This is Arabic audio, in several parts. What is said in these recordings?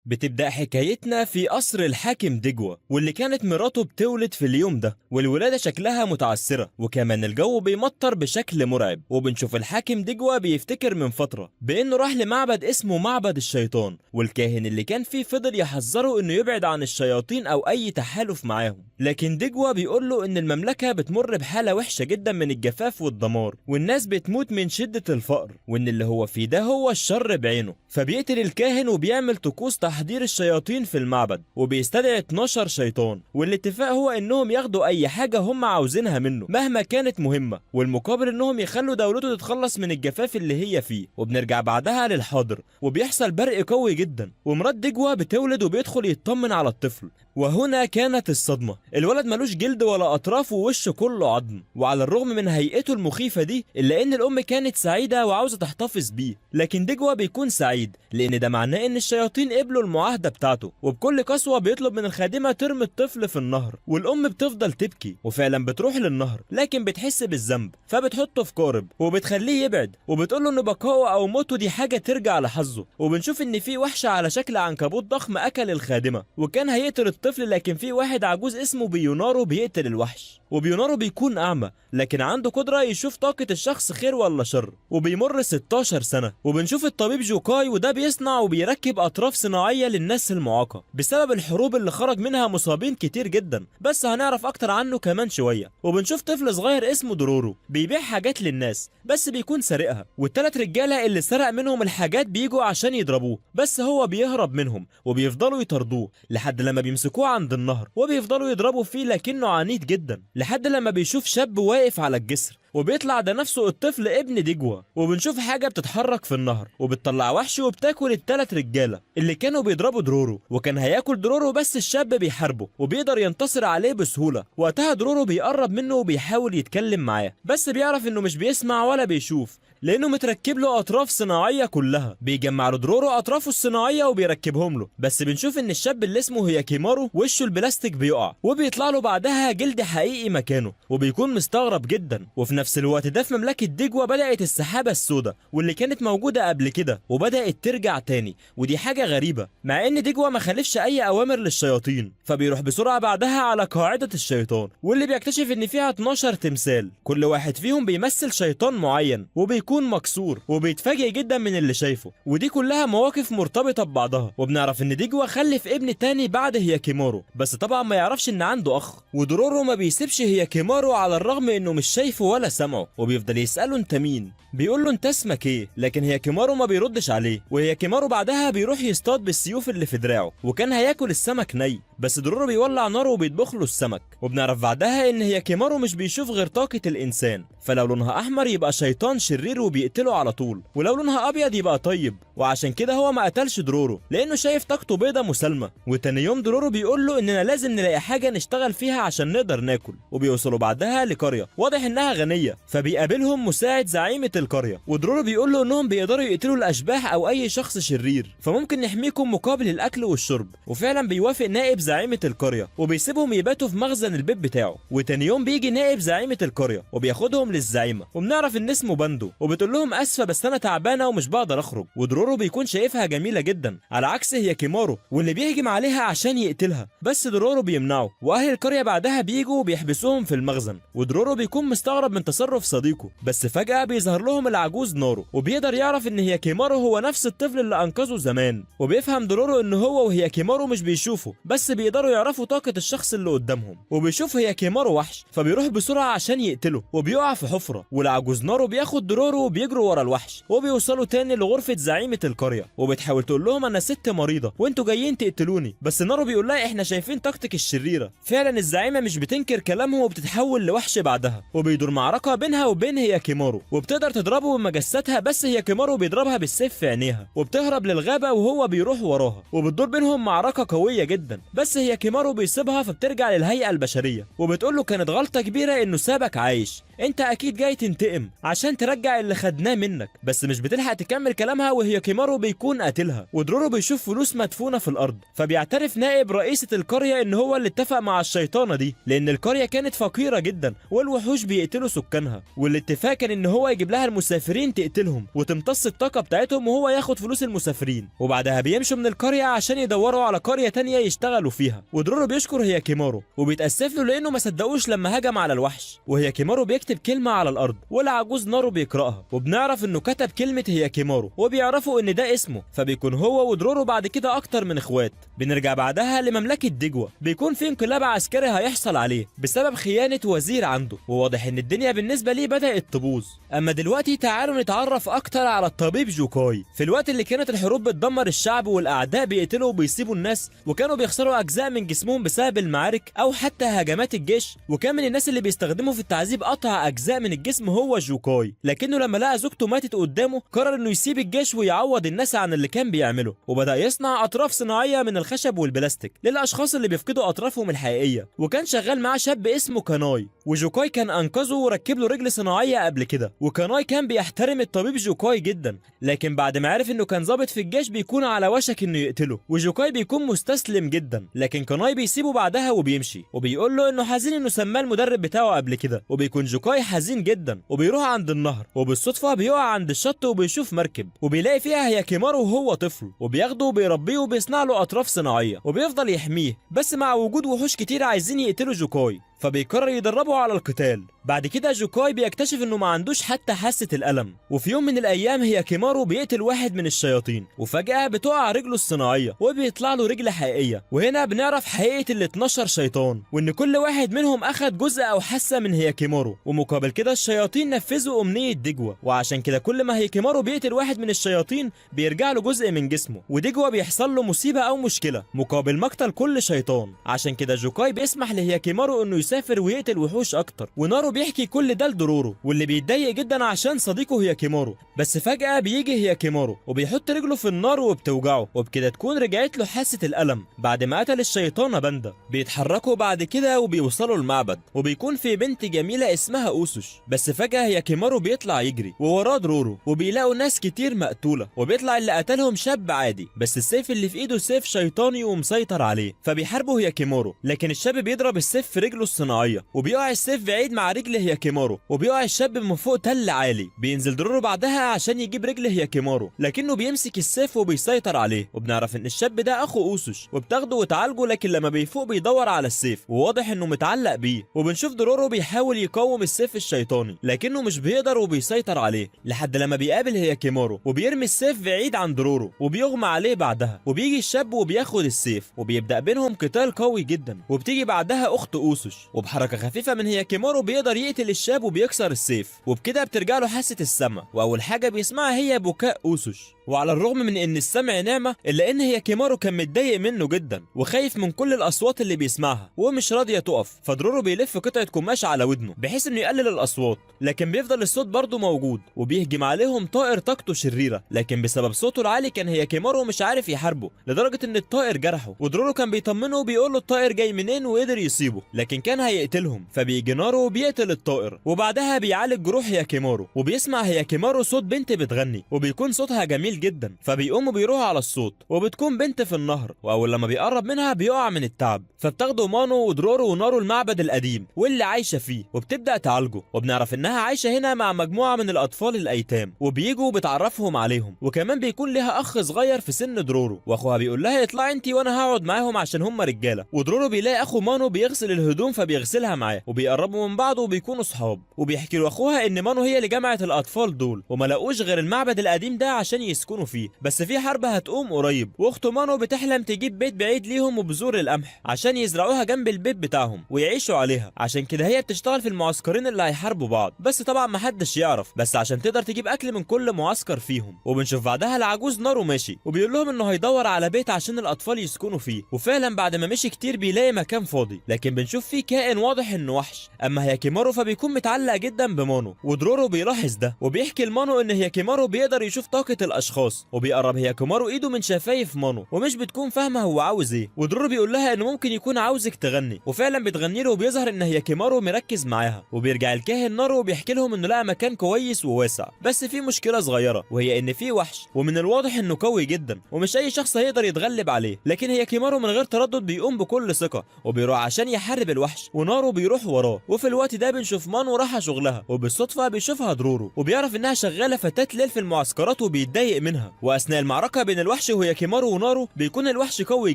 بتبدأ حكايتنا في قصر الحاكم دجوة، واللي كانت مراته بتولد في اليوم ده، والولادة شكلها متعسرة، وكمان الجو بيمطر بشكل مرعب. وبنشوف الحاكم دجوة بيفتكر من فترة بأنه راح لمعبد اسمه معبد الشيطان، والكاهن اللي كان فيه فضل يحذره انه يبعد عن الشياطين او اي تحالف معاهم. لكن دجوة بيقول له ان المملكة بتمر بحالة وحشة جدا من الجفاف والدمار، والناس بتموت من شدة الفقر، وان اللي هو فيه ده هو الشر بعينه. فبيقتل الكاهن وبيعمل طقوس تحضير الشياطين في المعبد، وبيستدعي 12 شيطان، والاتفاق هو انهم ياخدوا اي حاجة هم عاوزينها منه مهما كانت مهمة، والمقابل انهم يخلوا دولته تتخلص من الجفاف اللي هي فيه. وبنرجع بعدها للحاضر، وبيحصل برق قوي جدا، ومرات دجوة بتولد وبيدخل يطمن على الطفل. وهنا كانت الصدمة، الولد ملوش جلد ولا أطراف ووشه كله عظم، وعلى الرغم من هيئته المخيفة دي إلا إن الأم كانت سعيدة وعاوزة تحتفظ بيه. لكن دجوة بيكون سعيد لأن ده معناه إن الشياطين قبلوا المعاهدة بتاعته، وبكل قسوة بيطلب من الخادمة ترمي الطفل في النهر. والأم بتفضل تبكي وفعلا بتروح للنهر، لكن بتحس بالذنب فبتحطه في قارب وبتخليه يبعد، وبتقوله إن بقائه أو موته دي حاجة ترجع لحظه. وبنشوف إن في وحشة على شكل عنكبوت ضخم أكل الخادمة، وكان هيقتل الطفل، لكن في واحد عجوز اسمه بيونارو بيقتل الوحش. وبيونارو بيكون أعمى، لكن عنده قدرة يشوف طاقة الشخص خير ولا شر. وبيمر 16 سنة، وبنشوف الطبيب جوكاي، وده بيصنع وبيركب أطراف صناعية للناس المعاقة بسبب الحروب اللي خرج منها مصابين كتير جدا، بس هنعرف أكتر عنه كمان شوية. وبنشوف طفل صغير اسمه درورو بيبيع حاجات للناس، بس بيكون سارقها، والتلات رجالة اللي سرق منهم الحاجات بيجوا عشان يضربوه، بس هو بيهرب منهم وبيفضلوا يطاردوه لحد لما بيمسكوه عند النهر، وبيفضلوا يضربوا فيه لكنه عنيد جدا، لحد لما بيشوف شاب واقف على الجسر، وبيطلع ده نفسه الطفل ابن دجوة. وبنشوف حاجة بتتحرك في النهر وبتطلع وحش وبتاكل التلات رجالة اللي كانوا بيضربوا درورو، وكان هياكل درورو بس الشاب بيحاربه وبيقدر ينتصر عليه بسهولة. وقتها درورو بيقرب منه وبيحاول يتكلم معاه، بس بيعرف انه مش بيسمع ولا بيشوف لانه متركب له اطراف صناعيه كلها. بيجمع له درورو اطرافه الصناعيه وبيركبهم له، بس بنشوف ان الشاب اللي اسمه هياكيمارو وشه البلاستيك بيقع، وبيطلع له بعدها جلد حقيقي مكانه، وبيكون مستغرب جدا. وفي نفس الوقت ده في مملكه دجوة بدات السحابه السوداء واللي كانت موجوده قبل كده وبدات ترجع تاني، ودي حاجه غريبه مع ان دجوة ما خلفش اي اوامر للشياطين. فبيروح بسرعه بعدها على قاعده الشيطان، واللي بيكتشف ان فيها 12 تمثال، كل واحد فيهم بيمثل شيطان معين وبيكون مكسور، وبيتفاجئ جدا من اللي شايفه. ودي كلها مواقف مرتبطه ببعضها. وبنعرف ان دجوة خلف ابن تاني بعد هياكيمارو، بس طبعا ما يعرفش ان عنده اخ. ودرورو ما بيسيبش هياكيمارو على الرغم انه مش شايفه ولا سمعه، وبيفضل يساله انت مين، بيقول له انت اسمك ايه، لكن هياكيمارو ما بيردش عليه. وهياكيمارو بعدها بيروح يصطاد بالسيوف اللي في دراعه، وكان هياكل السمك ني، بس درورو بيولع نار وبيطبخ له السمك. وبنعرف بعدها ان هياكيمارو مش بيشوف غير طاقه الانسان، فلو لونها احمر يبقى شيطان شرير وبيقتله على طول، ولو لونها ابيض يبقى طيب. وعشان كده هو ما قتلش درورو لانه شايف طاقته بيضه مسالمه. وتاني يوم درورو بيقول له اننا لازم نلاقي حاجه نشتغل فيها عشان نقدر ناكل. وبيوصلوا بعدها لقريه واضح انها غنيه، فبيقابلهم مساعد زعيمه القريه، ودرورو بيقول له انهم بيقدروا يقتلوا الاشباح او اي شخص شرير، فممكن نحميكم مقابل الاكل والشرب. وفعلا بيوافق نائب زعيمه القريه وبيسيبهم يباتوا في مخزن البيت بتاعه. وتاني يوم بيجي نائب زعيمه القريه وبياخدهم للزعيمه، وبنعرف ان اسمه باندو، وبتقول لهم اسفه بس انا تعبانه ومش بقدر اخرج. ودرورو بيكون شايفها جميله جدا على عكس هياكيمارو واللي بيهجم عليها عشان يقتلها، بس درورو بيمنعه. واهل القريه بعدها بيجوا وبيحبسوهم في المخزن، ودرورو بيكون مستغرب من تصرف صديقه، بس فجاه بيظهر لهم العجوز نارو، وبيقدر يعرف ان هياكيمارو هو نفس الطفل اللي انقذه زمان. وبيفهم درورو ان هو وهياكيمارو مش بيشوفوا، بس بيقدروا يعرفوا طاقه الشخص اللي قدامهم. وبيشوف هياكيمارو وحش فبيروح بسرعه عشان يقتله، وبيقع في حفره، والعجوز نارو بياخد درورو وبيجروا ورا الوحش. وبيوصلوا تاني لغرفه زعيمه القريه، وبتحاول تقول لهم انا ست مريضه وانتوا جايين تقتلوني، بس نارو بيقول لها احنا شايفين طاقتك الشريره. فعلا الزعيمه مش بتنكر كلامهم وبتتحول لوحش بعدها، وبيدور معركه بينها وبين هياكيمارو، وبتقدر تضربه بمجساتها، بس هياكيمارو بيضربها بالسيف في عينيها وبتهرب للغابه وهو بيروح وراها. وبتدور بينهم معركه قويه جدا، بس هياكيمارو بيسيبها فبترجع للهيئه البشريه، وبتقول له كانت غلطه كبيره انه سابك عايش، انت اكيد جاي تنتقم عشان ترجع اللي خدناه منك. بس مش بتلحق تكمل كلامها وهي كيمارو بيكون قاتلها، ودرورو بيشوف فلوس مدفونه في الارض. فبيعترف نائب رئيسة القريه ان هو اللي اتفق مع الشيطانه دي، لان القريه كانت فقيره جدا والوحوش بيقتلوا سكانها، والاتفاق كان ان هو يجيب لها المسافرين تقتلهم وتمتص الطاقه بتاعتهم وهو ياخد فلوس المسافرين. وبعدها بيمشوا من القريه عشان يدوروا على قريه تانية يشتغلوا فيها. ودرورو بيشكر هي كيمارو وبيتاسف له لانه ما صدقوش لما هجم على الوحش. وهي كيمارو بيكتب كلمه على الارض والعجوز نارو بيقراها، وبنعرف انه كتب كلمه هي كيمارو، وبيعرفوا ان ده اسمه. فبيكون هو ودرورو بعد كده اكتر من اخوات. بنرجع بعدها لمملكه ديجوا، بيكون في انقلاب عسكري هيحصل عليه بسبب خيانه وزير عنده، وواضح ان الدنيا بالنسبه ليه بدات تبوظ. اما دلوقتي تعالوا نتعرف اكتر على الطبيب جوكاي. في الوقت اللي كانت الحروب بتدمر الشعب والاعداء بيقتلوا وبيسيبوا الناس وكانوا بيخسروا اجزاء من جسمهم بسبب المعارك او حتى هجمات الجيش، وكان من الناس اللي بيستخدموا في التعذيب قطع اجزاء من الجسم هو جوكاي. لكنه لما لقى زوجته ماتت قدامه قرر انه يسيب الجيش ويعوض الناس عن اللي كان بيعمله، وبدا يصنع اطراف صناعيه من الخشب والبلاستيك للاشخاص اللي بيفقدوا اطرافهم الحقيقيه. وكان شغال معاه شاب اسمه كاناي، وجوكاي كان انقذه وركب له رجل صناعيه قبل كده. وكاناي كان بيحترم الطبيب جوكاي جدا، لكن بعد ما عرف انه كان ضابط في الجيش بيكون على وشك انه يقتله، وجوكاي بيكون مستسلم جدا. لكن كاناي بيسيبه بعدها وبيمشي، وبيقول له انه حزين انه سماه المدرب بتاعه قبل كده. وبيكون جوكاي حزين جدا وبيروح عند النهر، وبالصدفه بيقع عند الشط وبيشوف مركب وبيلاقي فيها هي كيمارو وهو طفل، وبياخده وبيربيه وبيصنع له اطراف صناعيه وبيفضل يحميه. بس مع وجود وحوش كتير عايزين يقتلوا جوكاي فبيقرر يدربه على القتال. بعد كده جوكاي بيكتشف انه ما عندوش حتى حاسة الألم. وفي يوم من الأيام هي كيمارو بيقتل واحد من الشياطين، وفجأة بتقع رجله الصناعية وبيطلع له رجل حقيقية. وهنا بنعرف حقيقة ال 12 شيطان، وان كل واحد منهم أخد جزء أو حاسة من هي كيمارو، ومقابل كده الشياطين نفذوا أمنية ديجوا. وعشان كده كل ما هي كيمارو بيقتل واحد من الشياطين بيرجع له جزء من جسمه، وديجوا بيحصل له مصيبة أو مشكلة مقابل مقتل كل شيطان. عشان كده جوكاي بيسمح لهي كيمارو انه يسافر ويقتل وحوش اكتر. ونارو بيحكي كل ده لدرورو، واللي بيتضايق جدا عشان صديقه هي كيمارو. بس فجأة بيجي هي كيمارو وبيحط رجله في النار وبتوجعه، وبكده تكون رجعت له حاسة الألم بعد ما قتل الشيطانة باندا. بيتحركوا بعد كده وبيوصلوا المعبد، وبيكون في بنت جميلة اسمها اوسوش. بس فجأة هي كيمارو بيطلع يجري ووراه درورو، وبيلاقوا ناس كتير مقتولة، وبيطلع اللي قتلهم شاب عادي بس السيف اللي في ايده سيف شيطاني ومسيطر عليه. فبيحاربوا هي كيمارو، لكن الشاب بيضرب السيف في رجله الصناعية وبيقع السيف بعيد مع رجل هي كيمارو، وبيقع الشاب من فوق تل عالي. بينزل درورو بعدها عشان يجيب رجل هي كيمارو، لكنه بيمسك السيف وبيسيطر عليه. وبنعرف ان الشاب ده اخو اوسوش وبتاخده وتعالجه، لكن لما بيفوق بيدور على السيف وواضح انه متعلق بيه. وبنشوف درورو بيحاول يقاوم السيف الشيطاني لكنه مش بيقدر وبيسيطر عليه، لحد لما بيقابل هي كيمارو وبيرمي السيف بعيد عن درورو وبيغمى عليه بعدها. وبيجي الشاب وبياخد السيف وبيبدأ بينهم قتال قوي جدا. وبتيجي بعدها اخت اوسوش، وبحركة خفيفة من هي كيمارو بيقدر يقتل الشاب وبيكسر السيف، وبكده بترجع له حاسة السمع. واول حاجة بيسمعها هي بكاء اوسوش. وعلى الرغم من ان السمع نعمة الا ان هي كيمارو كان متضايق منه جدا وخايف من كل الاصوات اللي بيسمعها ومش راضية تقف. فدرورو بيلف قطعة قماش على ودنه بحيث انه يقلل الاصوات، لكن بيفضل الصوت برضه موجود. وبيهجم عليهم طائر طاقته شريرة، لكن بسبب صوته العالي كان هي كيمارو مش عارف يحاربه لدرجة ان الطائر جرحه. ودرورو كان بيطمنه وبيقول له الطائر جاي منين وقدر يصيبه، لكن كان هيقتلهم. فبيجي نارو وبيقتل الطائر، وبعدها بيعالج جروح هي كيمارو. وبيسمع هي كيمارو صوت بنت بتغني وبيكون صوتها جميل جدا، فبيقوم وبيروح على الصوت وبتكون بنت في النهر. واول لما بيقرب منها بيقع من التعب، فبتاخده مانو ودرورو ونارو المعبد القديم واللي عايشه فيه وبتبدا تعالجه. وبنعرف انها عايشه هنا مع مجموعه من الاطفال الايتام، وبيجوا وبتعرفهم عليهم. وكمان بيكون لها اخ صغير في سن درورو، واخوها بيقول لها اطلعي انتي وانا هقعد معاهم عشان هم رجاله. ودرورو بيلاقي اخو مانو بيغسل الهدوم فبيغسلها معاه، وبيقربوا من بعض وبيكونوا صحاب. وبيحكي له اخوها ان مانو هي اللي جمعت الاطفال دول وما لاقوش غير المعبد القديم ده عشان يسكنوا فيه، بس في حرب هتقوم قريب. واخته مانو بتحلم تجيب بيت بعيد ليهم وبذور القمح عشان يزرعوها جنب البيت بتاعهم ويعيشوا عليها. عشان كده هي بتشتغل في المعسكرين اللي هيحاربوا بعض، بس طبعا محدش يعرف، بس عشان تقدر تجيب اكل من كل معسكر فيهم. وبنشوف بعدها العجوز نارو ماشي وبيقول لهم انه هيدور على بيت عشان الاطفال يسكنوا فيه. وفعلا بعد ما مشي كتير بيلاقي مكان فاضي، لكن بنشوف فيه كائن واضح انه وحش. اما هي كيمارو فبيكون متعلق جدا بمانو، ودرورو بيلاحظ ده وبيحكي لمانو ان هي كيمارو بيقدر يشوف طاقة الاشخاص الخاص، وبيقرب هياكيمارو ايده من شفايف مانو ومش بتكون فاهمه هو عاوز ايه، ودرورو بيقول لها انه ممكن يكون عاوزك تغني، وفعلا بتغني له وبيظهر ان هياكيمارو مركز معاها. وبيرجع الكاهن نارو وبيحكي لهم انه لقى مكان كويس وواسع، بس في مشكله صغيره، وهي ان في وحش ومن الواضح انه قوي جدا ومش اي شخص هيقدر يتغلب عليه. لكن هياكيمارو من غير تردد بيقوم بكل ثقه وبيروح عشان يحارب الوحش، ونارو بيروح وراه. وفي الوقت ده بنشوف مانو رايحه شغلها، وبالصدفه بيشوفها درورو وبيعرف انها شغاله فتاة ليل في المعسكرات وبيتضايق منها. واثناء المعركه بين الوحش وهياكيمارو ونارو بيكون الوحش قوي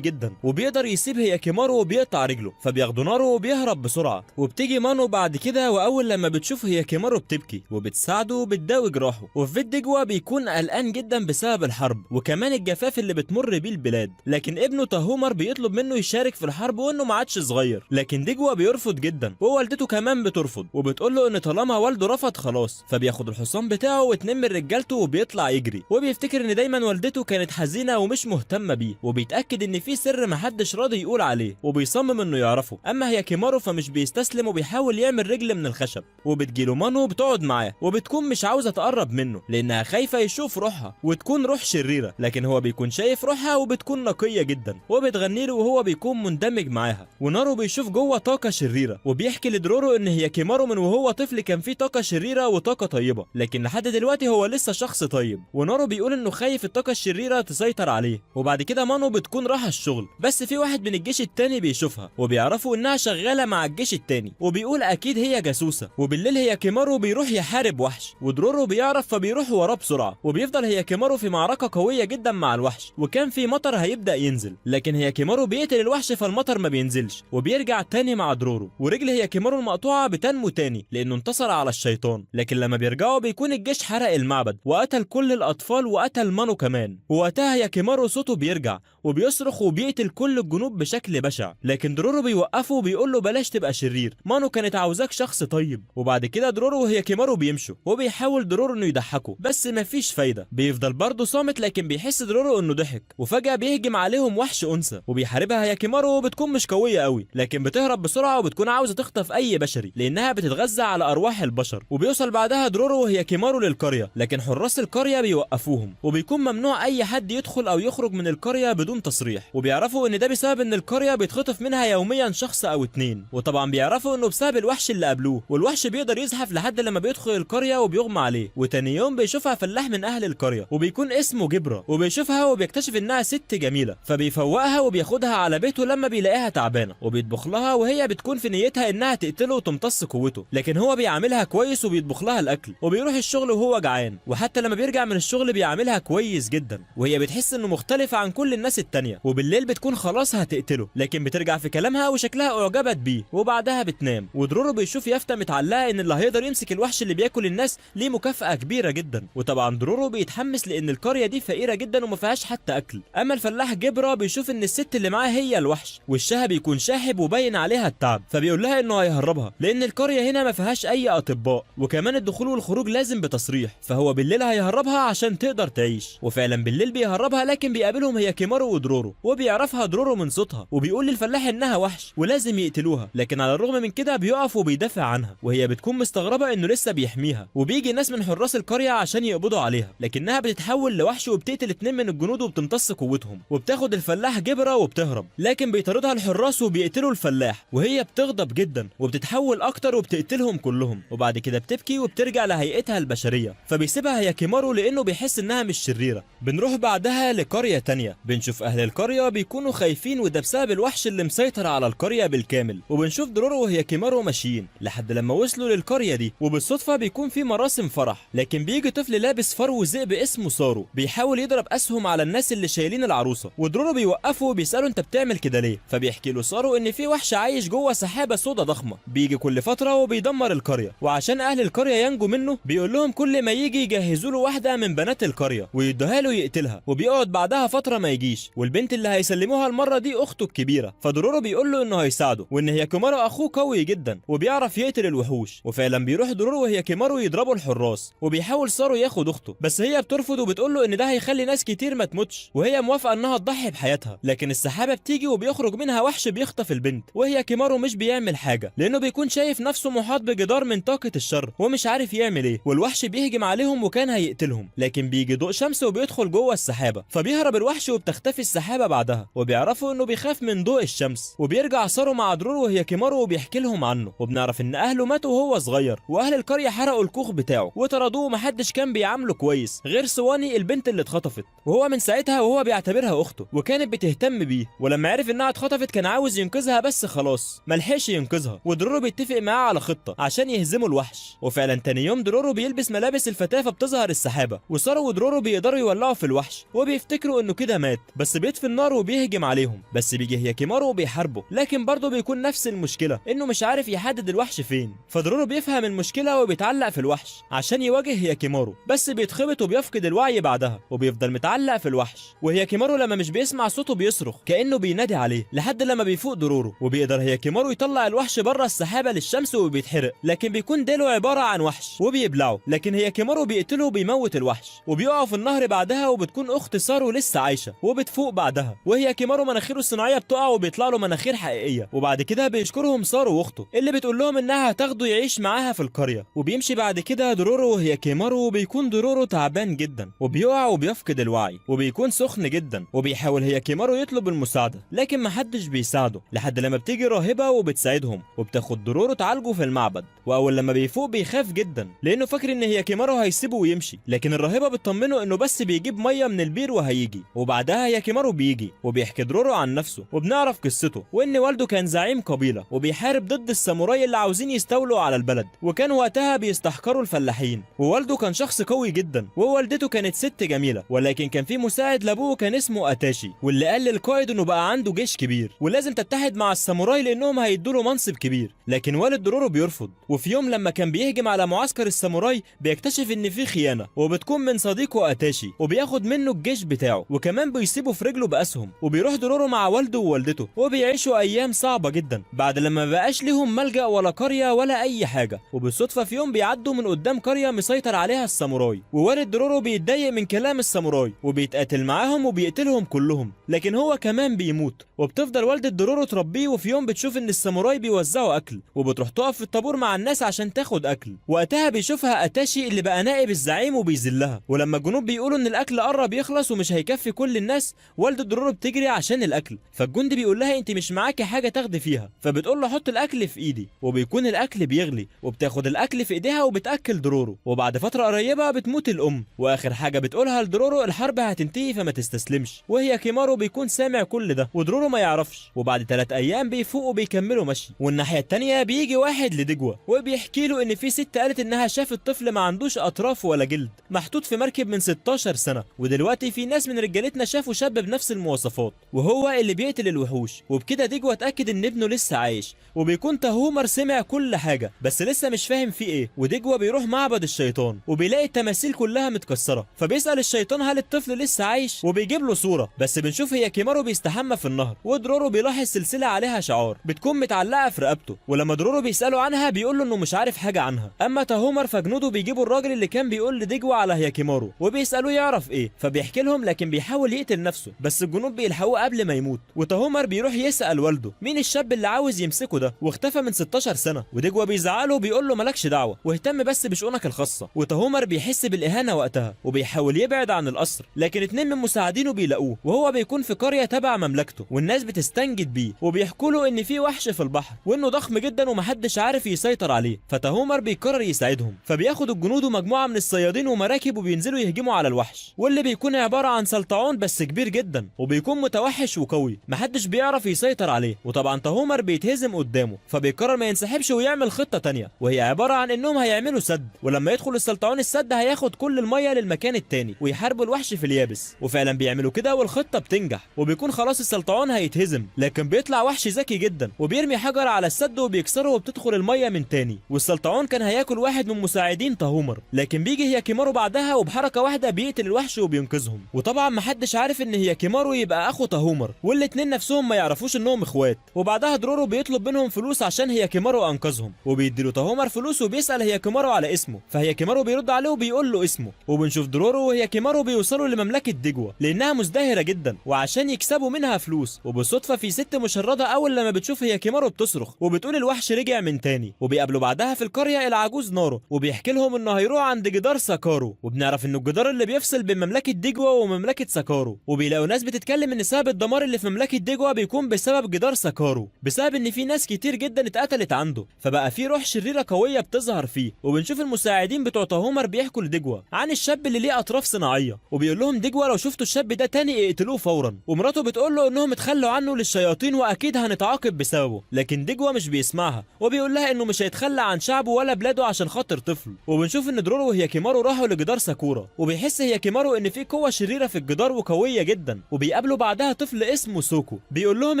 جدا وبيقدر يسيب هياكيمارو وبيقطع رجله، فبياخدوا نارو وبيهرب بسرعه. وبتيجي مانو بعد كده، واول لما بتشوف هياكيمارو بتبكي وبتساعده وبتداوي جراحه. وفي بيت ديجوا بيكون قلقان جدا بسبب الحرب وكمان الجفاف اللي بتمر بيه البلاد، لكن ابنه تاهومر بيطلب منه يشارك في الحرب وانه ما عادش صغير، لكن ديجوا بيرفض جدا ووالدته كمان بترفض وبتقول له ان طالما والده رفض خلاص. فبياخد الحصان بتاعه واتنين من رجالته وبيطلع يجري، وبيفتكر ان دايما والدته كانت حزينه ومش مهتمه بيه، وبيتاكد ان في سر محدش راضي يقول عليه وبيصمم انه يعرفه. اما هياكيمارو فمش بيستسلم وبيحاول يعمل رجل من الخشب، وبتجيله مانو بتقعد معاه وبتكون مش عاوزه تقرب منه لانها خايفه يشوف روحها وتكون روح شريره، لكن هو بيكون شايف روحها وبتكون نقيه جدا وبتغني له وهو بيكون مندمج معاها. ونارو بيشوف جوه طاقه شريره وبيحكي لدرورو ان هياكيمارو من وهو طفل كان فيه طاقه شريره وطاقه طيبه، لكن لحد دلوقتي هو لسه شخص طيب. ونارو بيقول انه خايف الطاقه الشريره تسيطر عليه. وبعد كده مانو بتكون رايحه الشغل، بس في واحد من الجيش التاني بيشوفها وبيعرفوا انها شغاله مع الجيش التاني وبيقول اكيد هي جاسوسه. وبالليل هياكيمارو بيروح يحارب وحش ودرورو بيعرف فبيروح وراه بسرعه، وبيفضل هياكيمارو في معركه قويه جدا مع الوحش، وكان في مطر هيبدا ينزل، لكن هياكيمارو بيقتل الوحش فالمطر ما بينزلش وبيرجع تاني مع درورو. ورجل هياكيمارو المقطوعه بتنمو تاني لانه انتصر على الشيطان، لكن لما بيرجعوا بيكون الجيش حرق المعبد وقتل كل الاطفال وقتل مانو كمان. ووقتها هياكيمارو صوته بيرجع وبيصرخ وبيقتل كل الجنود بشكل بشع، لكن درورو بيوقفه وبيقول له بلاش تبقى شرير، مانو كانت عاوزاك شخص طيب. وبعد كده درورو وهياكيمارو بيمشوا وبيحاول درورو انه يضحكه بس مفيش فايده، بيفضل برضه صامت، لكن بيحس درورو انه ضحك. وفجاه بيهجم عليهم وحش انثى وبيحاربها هياكيمارو وبتكون مش قويه قوي، لكن بتهرب بسرعه وبتكون عاوزه تخطف اي بشري لانها بتتغذى على ارواح البشر. وبيوصل بعدها درورو وهياكيمارو للقريه، لكن حراس القريه بيوقفوهم وبيكون ممنوع اي حد يدخل او يخرج من القريه بدون تصريح، وبيعرفوا ان ده بسبب ان القريه بيتخطف منها يوميا شخص او اتنين. وطبعا بيعرفوا انه بسبب الوحش اللي قابلوه، والوحش بيقدر يزحف لحد لما بيدخل القريه وبيغمى عليه. وتاني يوم بيشوفها فلاح من اهل القريه وبيكون اسمه جبرة، وبيشوفها وبيكتشف انها ست جميله فبيفوقها وبياخدها على بيته لما بيلاقيها تعبانه وبيطبخ لها، وهي بتكون في نيتها انها تقتله وتمتص قوته، لكن هو بيعاملها كويس وبيطبخ لها الاكل وبيروح الشغل وهو جعان، وحتى لما بيرجع من الشغل بيعاملها كويس جدا، وهي بتحس انه مختلف عن كل الناس التانيه. وبالليل بتكون خلاص هتقتله، لكن بترجع في كلامها وشكلها اعجبت بيه وبعدها بتنام. ودرورو بيشوف يافطه متعلقه ان اللي هيقدر يمسك الوحش اللي بياكل الناس ليه مكافاه كبيره جدا. وطبعا درورو بيتحمس لان القريه دي فقيره جدا وما فيهاش حتى اكل. اما الفلاح جبرة بيشوف ان الست اللي معاه هي الوحش، وشها بيكون شاحب وباين عليها التعب، فبيقول لها انه هيهربها لان القريه هنا ما فيهاش اي اطباء، وكمان الدخول والخروج لازم بتصريح، فهو بالليل هيهربها عشان تقدر تعيش. وفعلا بالليل بيهربها، لكن بيقابلهم هياكيمارو ودرورو وبيعرفها درورو من صوتها وبيقول للفلاح انها وحش ولازم يقتلوها، لكن على الرغم من كده بيقف وبيدافع عنها، وهي بتكون مستغربه انه لسه بيحميها. وبيجي ناس من حراس القريه عشان يقبضوا عليها، لكنها بتتحول لوحش وبتقتل اتنين من الجنود وبتمتص قوتهم، وبتاخد الفلاح جبرة وبتهرب، لكن بيطاردها الحراس وبيقتلوا الفلاح، وهي بتغضب جدا وبتتحول اكتر وبتقتلهم كلهم. وبعد كده بتبكي وبترجع لهيئتها البشريه، فبيسيبها هياكيمارو لانه بيحس انها مش شريره. بنروح بعدها لقريه تانية، بنشوف اهل القريه بيكونوا خايفين وده بسبب الوحش اللي مسيطر على القريه بالكامل. وبنشوف درورو وهياكيمارو ماشيين لحد لما وصلوا للقريه دي، وبالصدفه بيكون في مراسم فرح، لكن بيجي طفل لابس فرو ذئب اسمه سارو بيحاول يضرب اسهم على الناس اللي شايلين العروسه، ودرورو بيوقفه وبيساله انت بتعمل كده ليه؟ فبيحكي له سارو ان في وحش عايش جوه سحابه سودا ضخمه بيجي كل فتره وبيدمر القريه، وعشان اهل القريه ينجوا منه بيقول لهم كل ما يجي يجهزوا له واحده من بنات القريه ويدوها له يقتلها، وبيقعد بعدها فتره ما يجيش، والبنت اللي هيسلموها المره دي اخته الكبيره. فدرورو بيقول له انه هيساعده وان هياكيمارو اخوه قوي جدا وبيعرف يقتل الوحوش، وفعلا بيروح درورو وهياكيمارو يضربوا الحراس، وبيحاول سارو ياخد اخته بس هي بترفض وبتقول له ان ده هيخلي ناس كتير ما تموتش، وهي موافقه انها تضحي بحياتها. لكن السحابه بتيجي وبيخرج منها وحش بيخطف البنت، وهياكيمارو مش بيعمل حاجه لانه بيكون شايف نفسه محاط بجدار من طاقه الشر ومش عارف يعمل ايه، والوحش بيهجم عليهم وكان هيقتلهم، لكن بيجي بيجي ضوء شمس وبيدخل جوه السحابه، فبيهرب الوحش وبتختفي السحابه بعدها، وبيعرفوا انه بيخاف من ضوء الشمس. وبيرجع سارو مع درورو وهياكيمارو وبيحكي لهم عنه، وبنعرف ان اهله ماتوا وهو صغير، واهل القريه حرقوا الكوخ بتاعه وطردوه ومحدش كان بيعامله كويس غير سواني البنت اللي اتخطفت، وهو من ساعتها وهو بيعتبرها اخته وكانت بتهتم بيه. ولما عرف انها اتخطفت كان عاوز ينقذها بس خلاص ملحقش ينقذها، ودرورو بيتفق معاه على خطه عشان يهزموا الوحش. وفعلا تاني يوم درورو بيلبس ملابس الفتاه فبتظهر السحابه، وسارو ودرورو بيقدروا يولعوا في الوحش وبيفتكروا انه كده مات، بس بيطفي النار وبيهجم عليهم. بس بيجي هياكيمارو وبيحاربه، لكن برضه بيكون نفس المشكله انه مش عارف يحدد الوحش فين. فدرورو بيفهم المشكله وبيتعلق في الوحش عشان يواجه هياكيمارو، بس بيتخبط وبيفقد الوعي بعدها وبيفضل متعلق في الوحش. وهياكيمارو لما مش بيسمع صوته بيصرخ كانه بينادي عليه لحد لما بيفوق درورو، وبيقدر هياكيمارو يطلع الوحش بره السحابه للشمس وبيتحرق، لكن بيكون ديله عباره عن وحش وبيبلعه. لكن هياكيمارو بيقتله وبيموت الوحش، وبيقعوا في النهر بعدها، وبتكون اخت سارو لسه عايشه وبتفوق بعدها، وهياكيمارو مناخيره الصناعيه بتقع وبيطلع له مناخير حقيقيه. وبعد كده بيشكرهم سارو واخته اللي بتقول لهم انها هتاخده يعيش معاها في القريه. وبيمشي بعد كده درورو وهياكيمارو، وبيكون درورو تعبان جدا وبيقع وبيفقد الوعي وبيكون سخن جدا، وبيحاول هياكيمارو يطلب المساعده لكن محدش بيساعده، لحد لما بتيجي راهبه وبتساعدهم وبتاخد درورو تعالجه في المعبد. واول لما بيفوق بيخاف جدا لانه فاكر ان هياكيمارو هيسيبه ويمشي، لكن الراهبه بتطمنه انه بس بيجيب ميه من البير وهيجي. وبعدها هياكيمارو بيجي وبيحكي درورو عن نفسه، وبنعرف قصته وان والده كان زعيم قبيله وبيحارب ضد الساموراي اللي عاوزين يستولوا على البلد، وكان وقتها بيستحقروا الفلاحين. ووالده كان شخص قوي جدا، ووالدته كانت ست جميله، ولكن كان في مساعد لابوه كان اسمه اتاشي، واللي قال للقائد انه بقى عنده جيش كبير ولازم تتحد مع الساموراي لانهم هيدوا له منصب كبير. لكن والد درورو بيرفض. وفي يوم لما كان بيهجم على معسكر الساموراي بيكتشف ان في خيانه، وبتكون من صديقه اتاشي، وبياخد منه الجيش بتاعه وكمان بيسيبه في رجله باسهم. وبيروح درورو مع والده ووالدته، وبيعيشوا ايام صعبه جدا بعد لما مبقاش ليهم ملجأ ولا قريه ولا اي حاجه. وبالصدفه في يوم بيعدوا من قدام قريه مسيطر عليها الساموراي، ووالد درورو بيتضايق من كلام الساموراي وبيتقاتل معاهم وبيقتلهم كلهم، لكن هو كمان بيموت. وبتفضل والدة درورو تربيه، وفي يوم بتشوف ان الساموراي بيوزعوا اكل، وبتروح تقف في الطابور مع الناس عشان تاخد اكل. وقتها بيشوفها اتاشي اللي بقى نائب الزعيم وبيذلها، ولما الجنود بيقولوا ان الاكل قرب يخلص ومش هيكفي كل الناس، والدة درورو بتجري عشان الاكل. فالجندي بيقول لها انت مش معاكي حاجه تاخدي فيها، فبتقول له حط الاكل في ايدي، وبيكون الاكل بيغلي، وبتاخد الاكل في ايديها وبتاكل درورو. وبعد فتره قريبه بتموت الام، واخر حاجه بتقولها لدرورو الحرب هتنتهي فما تستسلمش. وهياكيمارو بيكون سامع كل ده ودرورو ما يعرفش. وبعد 3 ايام بيفوقوا وبيكملوا مشي. والناحيه التانيه بيجي واحد لدجوة وبيحكي له ان في ست قالت انها شافت طفل ما عندوش اطراف ولا جلد محطوط في مركب من 16 سنه، ودلوقتي في ناس من رجالتنا شافوا شاب بنفس المواصفات وهو اللي بيقتل الوحوش. وبكده دجوة اتاكد ان ابنه لسه عايش. وبيكون تهومر سمع كل حاجه بس لسه مش فاهم في ايه. ودجوة بيروح معبد الشيطان وبيلاقي التماثيل كلها متكسره، فبيسال الشيطان هل الطفل لسه عايش، وبيجيب له صوره. بس بنشوف هياكيمارو بيستحمى في النهر، ودرورو بيلاحظ سلسله عليها شعار بتكون متعلقه في رقبته، ولما درورو بيساله عنها بيقول له انه مش عارف حاجه عنها. اما تهومر فجنوده بيجيبوا الراجل اللي كان بيقول لدجوة على هياكيمارو وبيسالوه يعرف ايه، فبيحكي لهم لكن بيحاول يقتل نفسه، بس الجنود بيلحقوه قبل ما يموت. وتهومر بيروح يسال والده مين الشاب اللي عاوز يمسكه ده واختفى من 16 سنه، ودجوة بيزعله وبيقول له مالكش دعوه واهتم بس بشؤونك الخاصه. وتهومر بيحس بالاهانه وقتها وبيحاول يبعد عن القصر، لكن 2 من مساعدينه بيلاقوه وهو بيكون في قريه تبع مملكته، والناس بتستنجد بيه وبيحكوا له ان في وحش في البحر وانه ضخم جدا ومحدش عارف يسيطر عليه. فتهومر بيقرر يساعدهم، فبياخد الجنود ومجموعه من الصيادين ومراكب وبينزلوا يهجموا على الوحش، واللي بيكون عباره عن سلطعون بس كبير جدا وبيكون متوحش وقوي محدش بيعرف يسيطر عليه. وطبعا تهومر بيتهزم قدامه، فبيقرر ما ينسحبش ويعمل خطه تانية، وهي عباره عن انهم هيعملوا سد، ولما يدخل السلطعون السد هياخد كل الميه للمكان التاني ويحاربوا الوحش في اليابس. وفعلا بيعملوا كده والخطه بتنجح، وبيكون خلاص السلطعون هيتهزم، لكن بيطلع وحش ذكي جدا وبيرمي حجر على السد وبيكسره وبتدخل الميه من تاني. والسلطعون كان هياكل واحد من مساعدين تهومر، لكن بيجي هياكيمارو بعدها وبحركه واحده بيقتل الوحش وبينقذهم. وطبعا محدش عارف ان هياكيمارو يبقى اخو تهومر، والاتنين نفسهم ما يعرفوش انهم اخوات. وبعدها درورو بيطلب منهم فلوس عشان هياكيمارو انقذهم، وبيديله تهومر فلوس وبيسال هياكيمارو على اسمه، فهياكيمارو بيرد عليه وبيقول له اسمه. وبنشوف درورو وهياكيمارو بيوصلوا لمملكه دجوة لانها مزدهره جدا وعشان يكسبوا منها فلوس. وبالصدفه في ست مشرده اول لما بتشوف هياكيمارو بتصرخ وبتقول الوحش رجع من تاني. وبيقابلوا بعدها في القريه العجوز نارو وبيحكي لهم انه هيروح عند جدار ساكارو، وبنعرف ان انه الجدار اللي بيفصل بين مملكه ديجوا ومملكه ساكارو، وبيلاقوا ناس بتتكلم ان سبب الدمار اللي في مملكه ديجوا بيكون بسبب جدار ساكارو، بسبب ان في ناس كتير جدا اتقتلت عنده، فبقى في روح شريره قويه بتظهر فيه. وبنشوف المساعدين بتوع تاهومر بيحكوا لديجوا عن الشاب اللي ليه اطراف صناعيه، وبيقول لهم ديجوا لو شفتوا الشاب ده تاني اقتلوه فورا. ومراته بتقول له انهم اتخلوا عنه للشياطين واكيد هنتعاقب بسببه، لكن ديجوا مش بيسمعها وبيقول لها انه مش هيتخلى عن شعبه ولا بلاده عشان خاطر طفل. وبنشوف ان درورو وهياكيمارو راحوا لجدار ساكورا، وبيحس هياكيمارو ان في قوه شريره في الجدار وقويه جدا، وبيقابلوا بعدها طفل اسمه سوكو بيقول لهم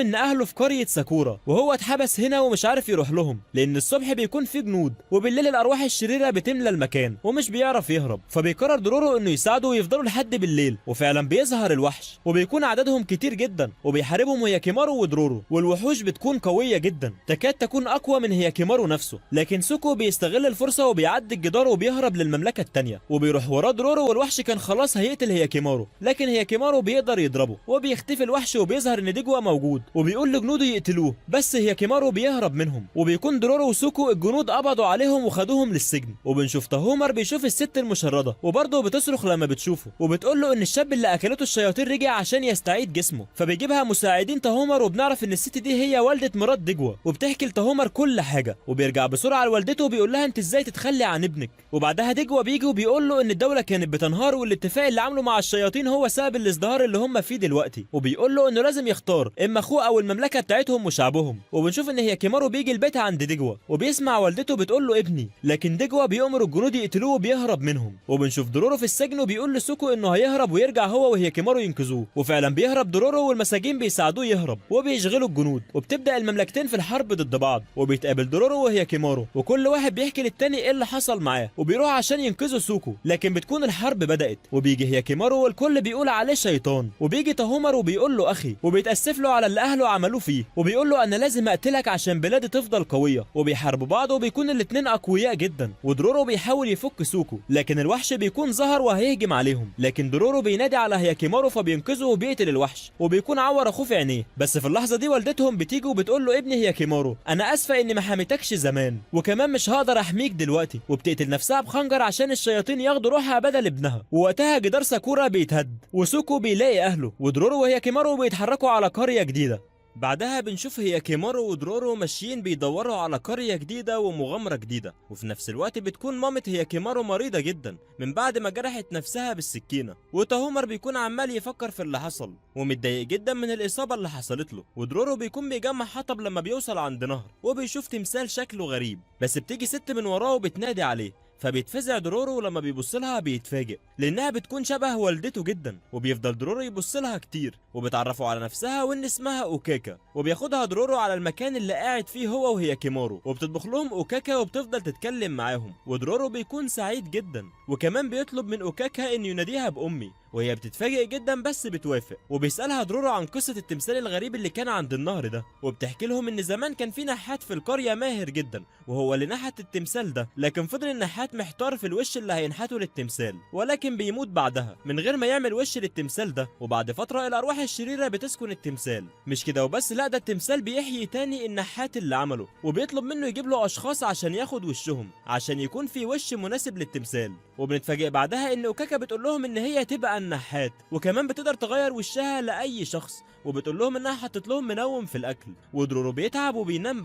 ان اهله في قريه ساكورا وهو اتحبس هنا ومش عارف يروح لهم لان الصبح بيكون في جنود وبالليل الارواح الشريره بتملى المكان ومش بيعرف يهرب. فبيقرر درورو انه يساعده ويفضلوا لحد بالليل، وفعلا بيظهر الوحش وبيكون عددهم كتير جدا وبيحاربهم هياكيمارو ودرورو، والوحوش بتكون قويه جدا تكاد تكون اقوى من هياكيمارو نفسه. لكن سوكو بيستغل الفرصه وبيعدي الجدار وبيهرب للمملكه الثانيه، وبيروح وراه درورو والوحش كان خلاص هيقتل هياكيمارو، لكن هياكيمارو بيقدر يضربه وبيختفي الوحش وبيظهر ان ديجوا موجود وبيقول لجنوده يقتلوه، بس هياكيمارو بيهرب منهم. وبيكون درورو وسوكو الجنود قبضوا عليهم وخدوهم للسجن. وبنشوف تاهومر بيشوف الست المشرده وبرضه بتصرخ لما بتشوفه وبتقول له ان الشاب اللي اكلته الشياطين رجع عشان يستعيد جسمه. فبيجيبها مساعدين تاهومر وبنعرف ان الست دي هي والده مرات ديجوا، وبتحكي لتاهومر كل حاجه، وبيرجع بسرعه لوالدته وبيقول لها انت ازاي تتخلي عن ابنك. وبعدها ديجوا بيجي وبيقول له ان الدوله كانت بتنهار والاتفاق اللي عمله مع الشياطين هو سبب الازدهار اللي هم فيه دلوقتي، وبيقول له انه لازم يختار اما اخوه او المملكه بتاعتهم وشعبهم. وبنشوف ان هياكيمارو بيجي البيت عند ديجوا وبيسمع والدته بتقول له ابني، لكن ديجوا بيأمر الجنود يقتلوه وبيهرب منهم. وبنشوف درورو في السجن وبيقول لسوكو انه هيهرب ويرجع هو وهياكيمارو ينقذوه، وفعلا بيهرب درورو والمساجين بيساعدوه يهرب وبيشغلوا الجنود، وبتبدا المملكتين في الحرب ضد بعض. وبيتقابل درورو وهياكيمارو وكل واحد بيحكي للتاني ايه اللي حصل معاه، وبيروح عشان ينقذوا سوكو، لكن بتكون الحرب بدأت وبيجي هياكيمارو والكل بيقول عليه شيطان، وبيجي تاهومر وبيقول له اخي وبيتأسف له على اللي اهله عملوه فيه، وبيقول له انا لازم اقتلك عشان بلادي تفضل قويه. وبيحاربوا بعض وبيكون الاتنين اقوياء جدا، ودرورو بيحاول يفك سوكو لكن الوحش بيكون ظهر وهيهجم عليهم، لكن درورو بينادي على هياكيمارو فبينقذه وبيقتل الوحش وبيكون عور اخوه في عينيه. بس في اللحظه دي والدتهم بتيجي وبتقول له ابني هياكيمارو انا اسفه اني ما حميتكش زمان وكمان مش هقدر احميك دلوقتي، وبتقتل نفسها بخنجر عشان الشياطين ياخدوا روحها بدل ابنها. ووقتها جدار ساكورا بيتهد وسوكو بيلاقي اهله، ودرورو وهياكيمارو بيتحركوا على قريه جديده. بعدها بنشوف هياكيمارو ودرورو ماشيين بيدوروا على قرية جديدة ومغامرة جديدة، وفي نفس الوقت بتكون مامة هياكيمارو مريضة جدا من بعد ما جرحت نفسها بالسكينة، وتاهومر بيكون عمال يفكر في اللي حصل ومتضايق جدا من الإصابة اللي حصلت له. ودرورو بيكون بيجمع حطب لما بيوصل عند نهر وبيشوف تمثال شكله غريب، بس بتيجي ست من وراه وبتنادي عليه، فبيتفزع درورو ولما بيبص لها بيتفاجئ لانها بتكون شبه والدته جدا، وبيفضل درورو يبص لها كتير وبتعرفوا على نفسها وان اسمها اوكاكا، وبياخدها درورو على المكان اللي قاعد فيه هو وهياكيمارو وبتطبخ لهم اوكاكا وبتفضل تتكلم معاهم، ودرورو بيكون سعيد جدا وكمان بيطلب من اوكاكا ان يناديها بامي، وهي بتتفاجئ جدا بس بتوافق. وبيسألها درورو عن قصة التمثال الغريب اللي كان عند النهر ده، وبتحكي لهم ان زمان كان في نحات في القرية ماهر جدا وهو اللي نحت التمثال ده، لكن فضل النحات محتار في الوش اللي هينحته للتمثال، ولكن بيموت بعدها من غير ما يعمل وش للتمثال ده. وبعد فترة الارواح الشريرة بتسكن التمثال، مش كده وبس لا ده التمثال بيحيي تاني النحات اللي عمله، وبيطلب منه يجيب له اشخاص عشان ياخد وشهم عشان يكون في وش مناسب للتمثال. وبنتفاجئ بعدها ان اوكاكا بتقول لهم ان هي تبقى النحات وكمان بتقدر تغير وشها لاي شخص، وبتقول لهم انها حطت لهم منوم في الاكل. ودرورو بيتعب وبينام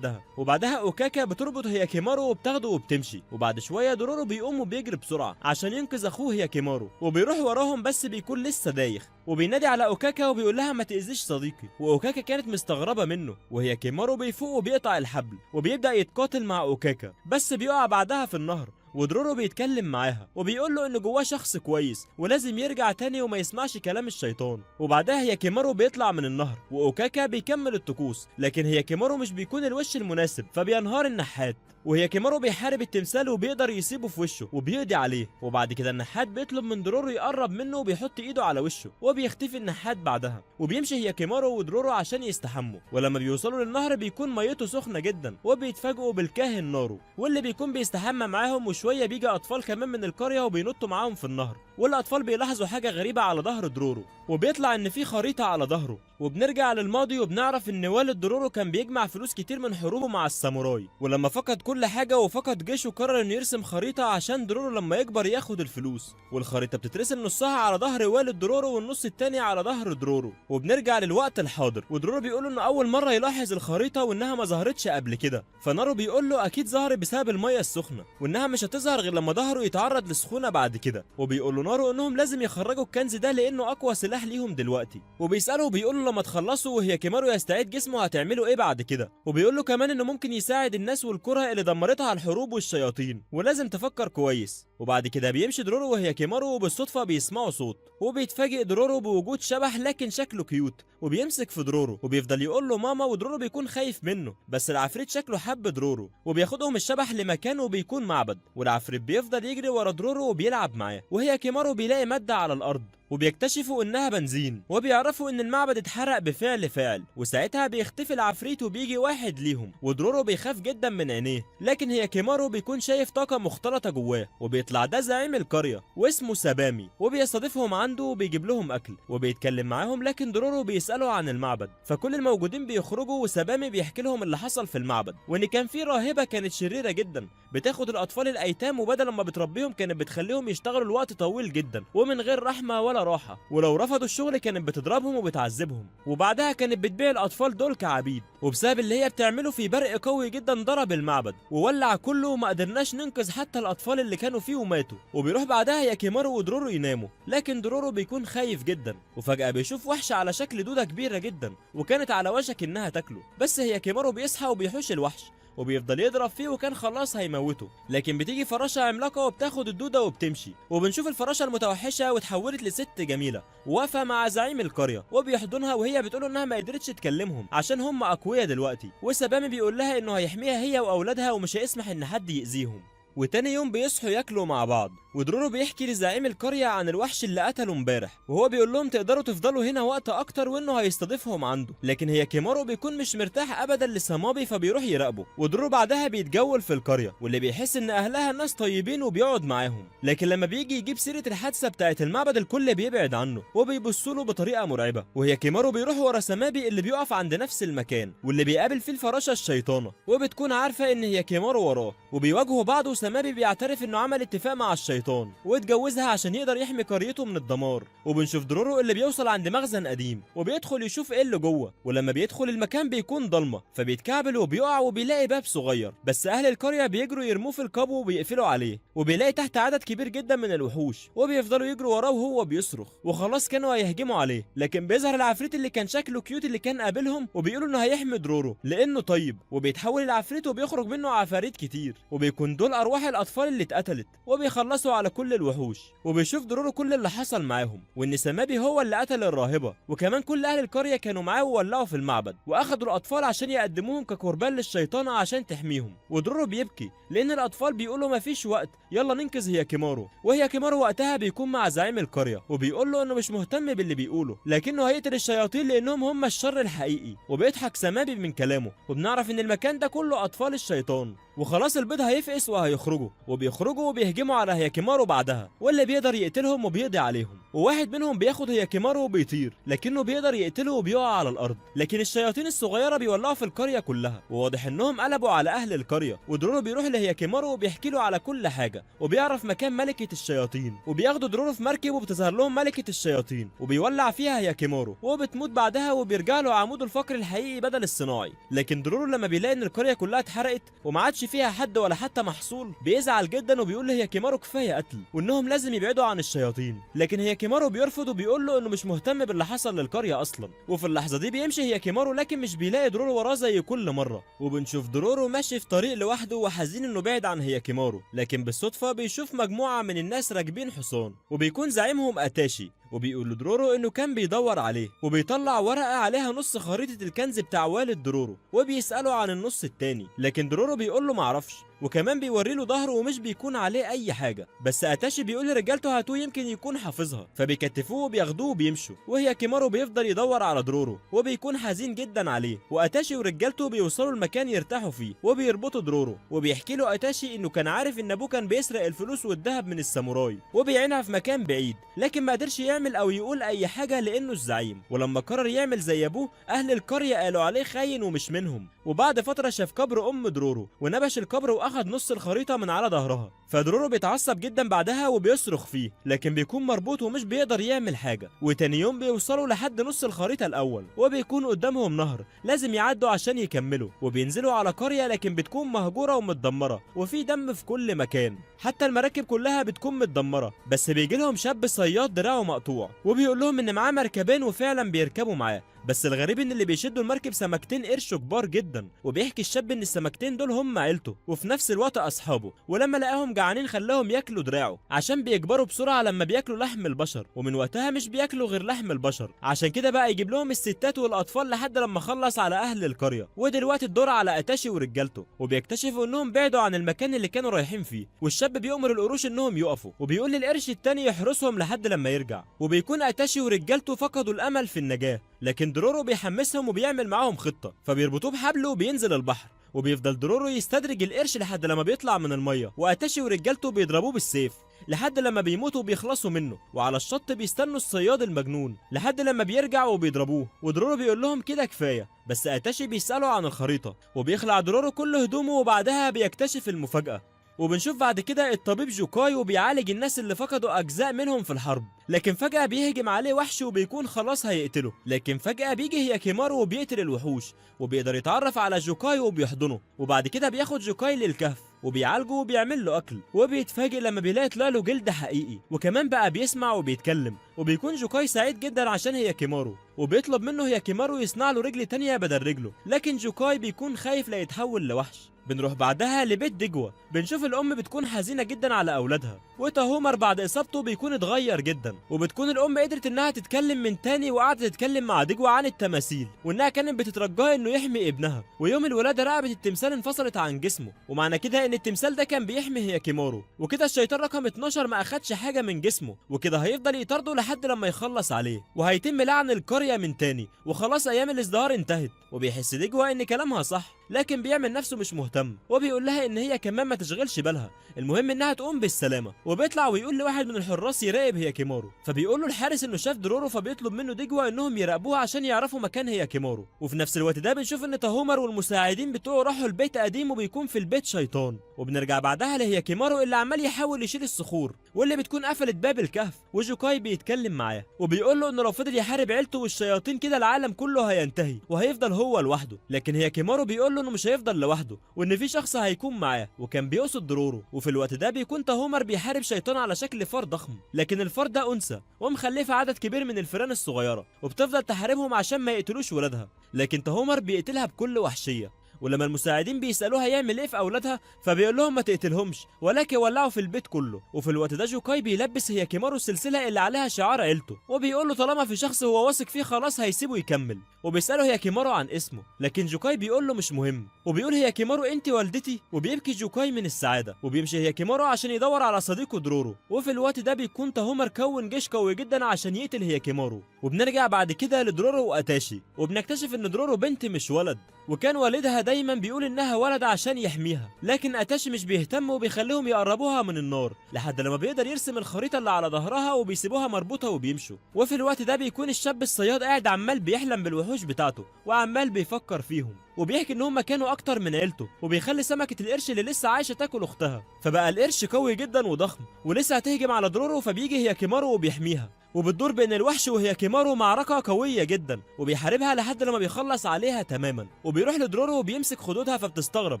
وبعدها اوكاكا بتربط هياكيمارو وبتاخده وبتمشي، وبعد شويه درورو بيقوم وبيجري بسرعه عشان ينقذ اخوه هياكيمارو وبيروح وراهم بس بيكون لسه دايخ، وبينادي على اوكاكا وبيقول لها ما تاذيش صديقي، واوكاكا كانت مستغربه منه، وهياكيمارو بيفوق وبيقطع الحبل وبيبدا يتقاتل مع اوكاكا بس بيقع بعدها في النهر. ودرورو بيتكلم معاها وبيقول له ان جواه شخص كويس ولازم يرجع تاني وما يسمعش كلام الشيطان. وبعدها هياكيمارو بيطلع من النهر واوكاكا بيكمل الطقوس، لكن هياكيمارو مش بيكون الوش المناسب فبينهار النحات، وهياكيمارو بيحارب التمثال وبيقدر يسيبه في وشه وبيقضي عليه. وبعد كده النحات بيطلب من درورو يقرب منه وبيحط ايده على وشه وبيختفي النحات بعدها، وبيمشي هياكيمارو ودرورو عشان يستحموا، ولما بيوصلوا للنهر بيكون ميته سخنه جدا وبيتفاجئوا بالكاهن نارو واللي بيكون بيستحمى معاهم، وشويه بيجي اطفال كمان من القريه وبينطوا معاهم في النهر والاطفال بيلاحظوا حاجه غريبه على ظهر درورو، وبيطلع ان في خريطه على ظهره. وبنرجع للماضي وبنعرف ان والد درورو كان بيجمع فلوس كتير من حروبه مع الساموراي، ولما فقد كل حاجه وفقد جيشه قرر انه يرسم خريطه عشان درورو لما يكبر ياخد الفلوس. والخريطه بتترسم نصها على ظهر والد درورو والنص التاني على ظهر درورو. وبنرجع للوقت الحاضر ودرورو بيقول انه اول مره يلاحظ الخريطه وانها ما ظهرتش قبل كده، فنارو بيقول له اكيد ظهرت بسبب الميه السخنه وانها مش هتظهر غير لما ظهره يتعرض لسخونه بعد كده. وبيقول له نارو انهم لازم يخرجوا الكنز ده لانه اقوى سلاح ليهم دلوقتي. وبيساله وبيقول له لما تخلصوا وهياكيمارو يستعيد جسمه هتعملوا ايه بعد كده. وبيقول له كمان انه ممكن يساعد الناس والكره اللي دمرتها الحروب والشياطين ولازم تفكر كويس. وبعد كده بيمشي درورو وهياكيمارو وبالصدفه بيسمعوا صوت، وبيتفاجئ درورو بوجود شبح لكن شكله كيوت وبيمسك في درورو وبيفضل يقول له ماما، ودرورو بيكون خايف منه، بس العفريت شكله حب درورو وبياخدهم الشبح لمكانه وبيكون معبد، والعفريت بيفضل يجري ورا درورو وبيلعب معاه. وهياكيمارو بيلاقي ماده على الارض وبيكتشفوا انها بنزين، وبيعرفوا ان المعبد اتحرق بفعل فاعل، وساعتها بيختفي العفريت وبيجي واحد ليهم، ودرورو بيخاف جدا من عينيه، لكن هياكيمارو بيكون شايف طاقه مختلطه جواه، وبيطلع ده زعيم القريه واسمه سابامي، وبيستضيفهم عنده وبيجيب لهم اكل وبيتكلم معاهم، لكن درورو بيساله عن المعبد، فكل الموجودين بيخرجوا وسابامي بيحكي لهم اللي حصل في المعبد، وان كان في راهبه كانت شريره جدا بتاخد الاطفال الايتام وبدل ما بتربيهم كانت بتخليهم يشتغلوا لوقت طويل جدا ومن غير رحمه ولا راحه، ولو رفضوا الشغل كانت بتضربهم وبتعذبهم، وبعدها كانت بتبيع الاطفال دول كعبيد. وبسبب اللي هي بتعمله في برق قوي جدا ضرب المعبد وولع كله وما قدرناش ننقذ حتى الاطفال اللي كانوا فيه وماتوا. وبيروح بعدها هياكيمارو ودرورو يناموا، لكن درورو بيكون خايف جدا وفجاه بيشوف وحشه على شكل دوده كبيره جدا وكانت على وشك انها تاكله، بس هياكيمارو بيصحى وبيحوش الوحش وبيفضل يضرب فيه وكان خلاص هيموته، لكن بتيجي فراشة عملاقة وبتاخد الدودة وبتمشي، وبنشوف الفراشة المتوحشة واتحولت لست جميلة واقفة مع زعيم القرية وبيحضنها وهي بتقول انها ما قدرتش تكلمهم عشان هم اقوياء دلوقتي، وسابامي بيقول لها انه هيحميها هي واولادها ومش هيسمح ان حد يأذيهم. وتاني يوم بيصحوا ياكلوا مع بعض، ودرورو بيحكي لزعيم القرية عن الوحش اللي قتله امبارح، وهو بيقول لهم تقدروا تفضلوا هنا وقت اكتر وانه هيستضيفهم عنده، لكن هياكيمارو بيكون مش مرتاح ابدا لسامابي فبيروح يراقبه. ودرورو بعدها بيتجول في القرية واللي بيحس ان اهلها ناس طيبين وبيقعد معاهم، لكن لما بيجي يجيب سيرة الحادثة بتاعت المعبد الكل بيبعد عنه وبيبصوا له بطريقة مرعبة. وهياكيمارو بيروح ورا سامابي اللي بيقف عند نفس المكان واللي بيقابل فيه الفراشة الشيطانة، وبتكون عارفة ان هياكيمارو وراه، وبيواجهوا بعض وسامابي بيعترف انه عمل اتفاق مع الشيطان واتجوزها عشان يقدر يحمي قريته من الدمار. وبنشوف درورو اللي بيوصل عند مخزن قديم وبيدخل يشوف ايه اللي جوه، ولما بيدخل المكان بيكون ضلمه فبيتكعبل وبيقع وبيلاقي باب صغير، بس اهل القريه بيجروا يرموه في القبو وبيقفلوا عليه، وبيلاقي تحت عدد كبير جدا من الوحوش وبيفضلوا يجروا وراه وهو بيصرخ وخلاص كانوا هيهجموا عليه، لكن بيظهر العفريت اللي كان شكله كيوت اللي كان قابلهم وبيقولوا انه هيحمي درورو لانه طيب، وبيتحول العفريت وبيخرج منه عفاريت كتير وبيكون دول ارواح الاطفال اللي اتقتلت، وبيخلصوا على كل الوحوش. وبيشوف درورو كل اللي حصل معاهم وان سامابي هو اللي قتل الراهبه، وكمان كل اهل القريه كانوا معاه وولعوا في المعبد واخدوا الاطفال عشان يقدموهم كقربان للشيطانه عشان تحميهم. ودرورو بيبكي لان الاطفال بيقولوا مفيش وقت يلا ننقذ هياكيمارو، وهياكيمارو وقتها بيكون مع زعيم القريه وبيقول له انه مش مهتم باللي بيقوله لكنه هيقتل الشياطين لانهم هم الشر الحقيقي، وبيضحك سامابي من كلامه وبنعرف ان المكان ده كله اطفال الشيطان، وخلاص البيض هيفقس وهيخرجوا، وبيخرجوا وبيهجموا على هياكيمارو بعدها واللي بيقدر يقتلهم وبيقضي عليهم، وواحد منهم بياخد هياكيمارو وبيطير لكنه بيقدر يقتله وبيقع على الارض، لكن الشياطين الصغيره بيولعوا في القريه كلها وواضح انهم قلبوا على اهل القريه. ودرورو بيروح لهياكيمارو وبيحكي له على كل حاجه وبيعرف مكان ملكه الشياطين، وبياخدوا درورو في مركب وبتظهر لهم ملكه الشياطين وبيولع فيها هياكيمارو وبتموت بعدها وبيرجع له عموده الفقري الحقيقي بدل الصناعي. لكن درورو لما بيلاقي ان القريه كلها اتحرقت وما عادش فيها حد ولا حتى محصول بيزعل جدا وبيقول لهياكيمارو كفايه قتل وانهم لازم يبعدوا عن الشياطين، لكن هياكيمارو بيرفض وبيقول له انه مش مهتم باللي حصل للقريه اصلا. وفي اللحظه دي بيمشي هياكيمارو لكن مش بيلاقي درورو وراه زي كل مره، وبنشوف درورو ماشي في طريق لوحده وحزين انه بعد عن هياكيمارو، لكن بالصدفه بيشوف مجموعه من الناس راكبين حصان وبيكون زعيمهم اتاشي وبيقول لدرورو انه كان بيدور عليه، وبيطلع ورقه عليها نص خريطه الكنز بتاع والد درورو وبيساله عن النص التاني، لكن درورو بيقول له معرفش، وكمان بيوري له ظهره ومش بيكون عليه اي حاجه. بس اتاشي بيقول لرجالته هاتوه يمكن يكون حافظها، فبيكتفوه وبياخدوه وبيمشوا، وهياكيمارو بيفضل يدور على درورو وبيكون حزين جدا عليه. واتاشي ورجالته بيوصلوا المكان يرتاحوا فيه وبيربطوا درورو، وبيحكي له اتاشي انه كان عارف ان ابوه كان بيسرق الفلوس والذهب من الساموراي وبيعينها في مكان بعيد، لكن ما قدرش يعمل او يقول اي حاجه لانه الزعيم. ولما قرر يعمل زي ابوه اهل القريه قالوا عليه خاين ومش منهم. وبعد فتره شاف قبر ام درورو ونبش القبر واخد نص الخريطه من على ظهرها، فدرورو بيتعصب جدا بعدها وبيصرخ فيه، لكن بيكون مربوط ومش بيقدر يعمل حاجه. وتاني يوم بيوصلوا لحد نص الخريطه الاول وبيكون قدامهم نهر لازم يعدوا عشان يكملوا، وبينزلوا على قريه لكن بتكون مهجوره ومتدمره وفي دم في كل مكان، حتى المراكب كلها بتكون متدمره. بس بيجي لهم شاب صياد دراعه مقطوع وبيقول لهم ان معاه مركبين وفعلا بيركبوا معاه، بس الغريب ان اللي بيشدوا المركب سمكتين قرش كبار جدا. وبيحكي الشاب ان السمكتين دول هم عيلته وفي نفس الوقت اصحابه، ولما لقاهم جعانين خلاهم ياكلوا دراعه عشان بيكبروا بسرعه لما بياكلوا لحم البشر، ومن وقتها مش بياكلوا غير لحم البشر. عشان كده بقى يجيب لهم الستات والاطفال لحد لما خلص على اهل القريه. ودلوقتي الدور على اتاشي ورجالته، وبيكتشفوا انهم بعدوا عن المكان اللي كانوا رايحين فيه، والشاب بيؤمر القروش انهم يقفوا وبيقول للقرش التاني يحرسهم لحد لما يرجع. وبيكون اتاشي ورجالته فقدوا الامل في النجاه، لكن درورو بيحمسهم وبيعمل معاهم خطه، فبيربطوه بحبل وبينزل البحر، وبيفضل درورو يستدرج القرش لحد لما بيطلع من الميه، واتاشي ورجالته بيضربوه بالسيف لحد لما بيموتوا وبيخلصوا منه. وعلى الشط بيستنوا الصياد المجنون لحد لما بيرجع وبيضربوه، ودرورو بيقول لهم كده كفايه. بس اتاشي بيساله عن الخريطه وبيخلع درورو كل هدومه، وبعدها بيكتشف المفاجاه. وبنشوف بعد كده الطبيب جوكاي وبيعالج الناس اللي فقدوا اجزاء منهم في الحرب، لكن فجأة بيهجم عليه وحش وبيكون خلاص هيقتله، لكن فجأة بيجي هياكيمارو وبيقتل الوحوش وبيقدر يتعرف على جوكاي وبيحضنه. وبعد كده بياخد جوكاي للكهف وبيعالجه وبيعمل له اكل، وبيتفاجئ لما بيلاقي طلع له جلد حقيقي، وكمان بقى بيسمع وبيتكلم. وبيكون جوكاي سعيد جدا عشان هياكيمارو، وبيطلب منه هياكيمارو يصنع له رجل تانية بدل رجله، لكن جوكاي بيكون خايف لا يتحول لوحش. بنروح بعدها لبيت دجوة، بنشوف الام بتكون حزينه جدا على اولادها، وتاهومر بعد اصابته بيكون اتغير جدا، وبتكون الام قدرت انها تتكلم من تاني وقعدت تتكلم مع دجوة عن التماثيل، وانها كانت بتترجاه انه يحمي ابنها. ويوم الولاده رقبه التمثال انفصلت عن جسمه، ومعنى كده ان التمثال ده كان بيحمي هياكيمارو، وكده الشيطان رقم 12 ما اخدش حاجه من جسمه، وكده هيفضل يطارده لحد لما يخلص عليه، وهيتم لعن القريه من تاني، وخلاص ايام الازدهار انتهت. وبيحس دجوة ان كلامها صح، لكن بيعمل نفسه مش مهتم، وبيقول لها ان هي كمان ما تشغلش بالها، المهم انها تقوم بالسلامه. وبيطلع ويقول لواحد من الحراس يراقب هياكيمارو، فبيقول له الحارس انه شاف درورو، فبيطلب منه دجوة انهم يراقبوها عشان يعرفوا مكان هياكيمارو. وفي نفس الوقت ده بنشوف ان تاهومر والمساعدين بتوعه راحوا البيت قديم، وبيكون في البيت شيطان. وبنرجع بعدها لهياكيمارو اللي عمال يحاول يشيل الصخور، واللي بتكون قفلت باب الكهف، وجوكاي بيتكلم معاه وبيقول له انه لو فضل يحارب عيلته والشياطين كده العالم كله هينتهي وهيفضل هو لوحده. لكن هياكيمارو بيقول له انه مش هيفضل لوحده، وان في شخص هيكون معاه، وكان بيقصد درورو. وفي الوقت ده بيكون تاهومر بيحارب شيطان على شكل فار ضخم، لكن الفار ده انثى ومخلفه عدد كبير من الفئران الصغيره، وبتفضل تحاربهم عشان ما يقتلوش ولادها، لكن تاهومر بيقتلها بكل وحشيه. ولما المساعدين بيسالوها يعمل ايه في اولادها، فبيقول لهم ما تقتلهمش ولكن ولعوا في البيت كله. وفي الوقت ده جوكاي بيلبس هياكيمارو السلسله اللي عليها شعار عيلته، وبيقول له طالما في شخص هو واثق فيه خلاص هيسيبه يكمل، وبيساله هياكيمارو عن اسمه، لكن جوكاي بيقول له مش مهم، وبيقول هياكيمارو انت والدتي، وبيبكي جوكاي من السعاده. وبيمشي هياكيمارو عشان يدور على صديقه درورو. وفي الوقت ده بيكون تاهومر كون جيش قوي جدا عشان يقتل هياكيمارو. وبنرجع بعد كده لدرورو واتاشي، وبنكتشف ان درورو بنت مش ولد، وكان والدها دايما بيقول انها ولد عشان يحميها، لكن اتاشي مش بيهتم وبيخليهم يقربوها من النار لحد لما بيقدر يرسم الخريطه اللي على ظهرها، وبيسيبوها مربوطه وبيمشوا. وفي الوقت ده بيكون الشاب الصياد قاعد عمال بيحلم بالوحوش بتاعته وعمال بيفكر فيهم، وبيحكي ان هم كانوا اكتر من عيلته، وبيخلي سمكه القرش اللي لسه عايشه تاكل اختها، فبقى القرش قوي جدا وضخم ولسه هتهجم على درورو، فبيجي هياكيمارو وبيحميها، وبتدور بين الوحش وهياكيمارو معركه قويه جدا، وبيحاربها لحد لما بيخلص عليها تماما. وبيروح لدرورو وبيمسك خدودها، فبتستغرب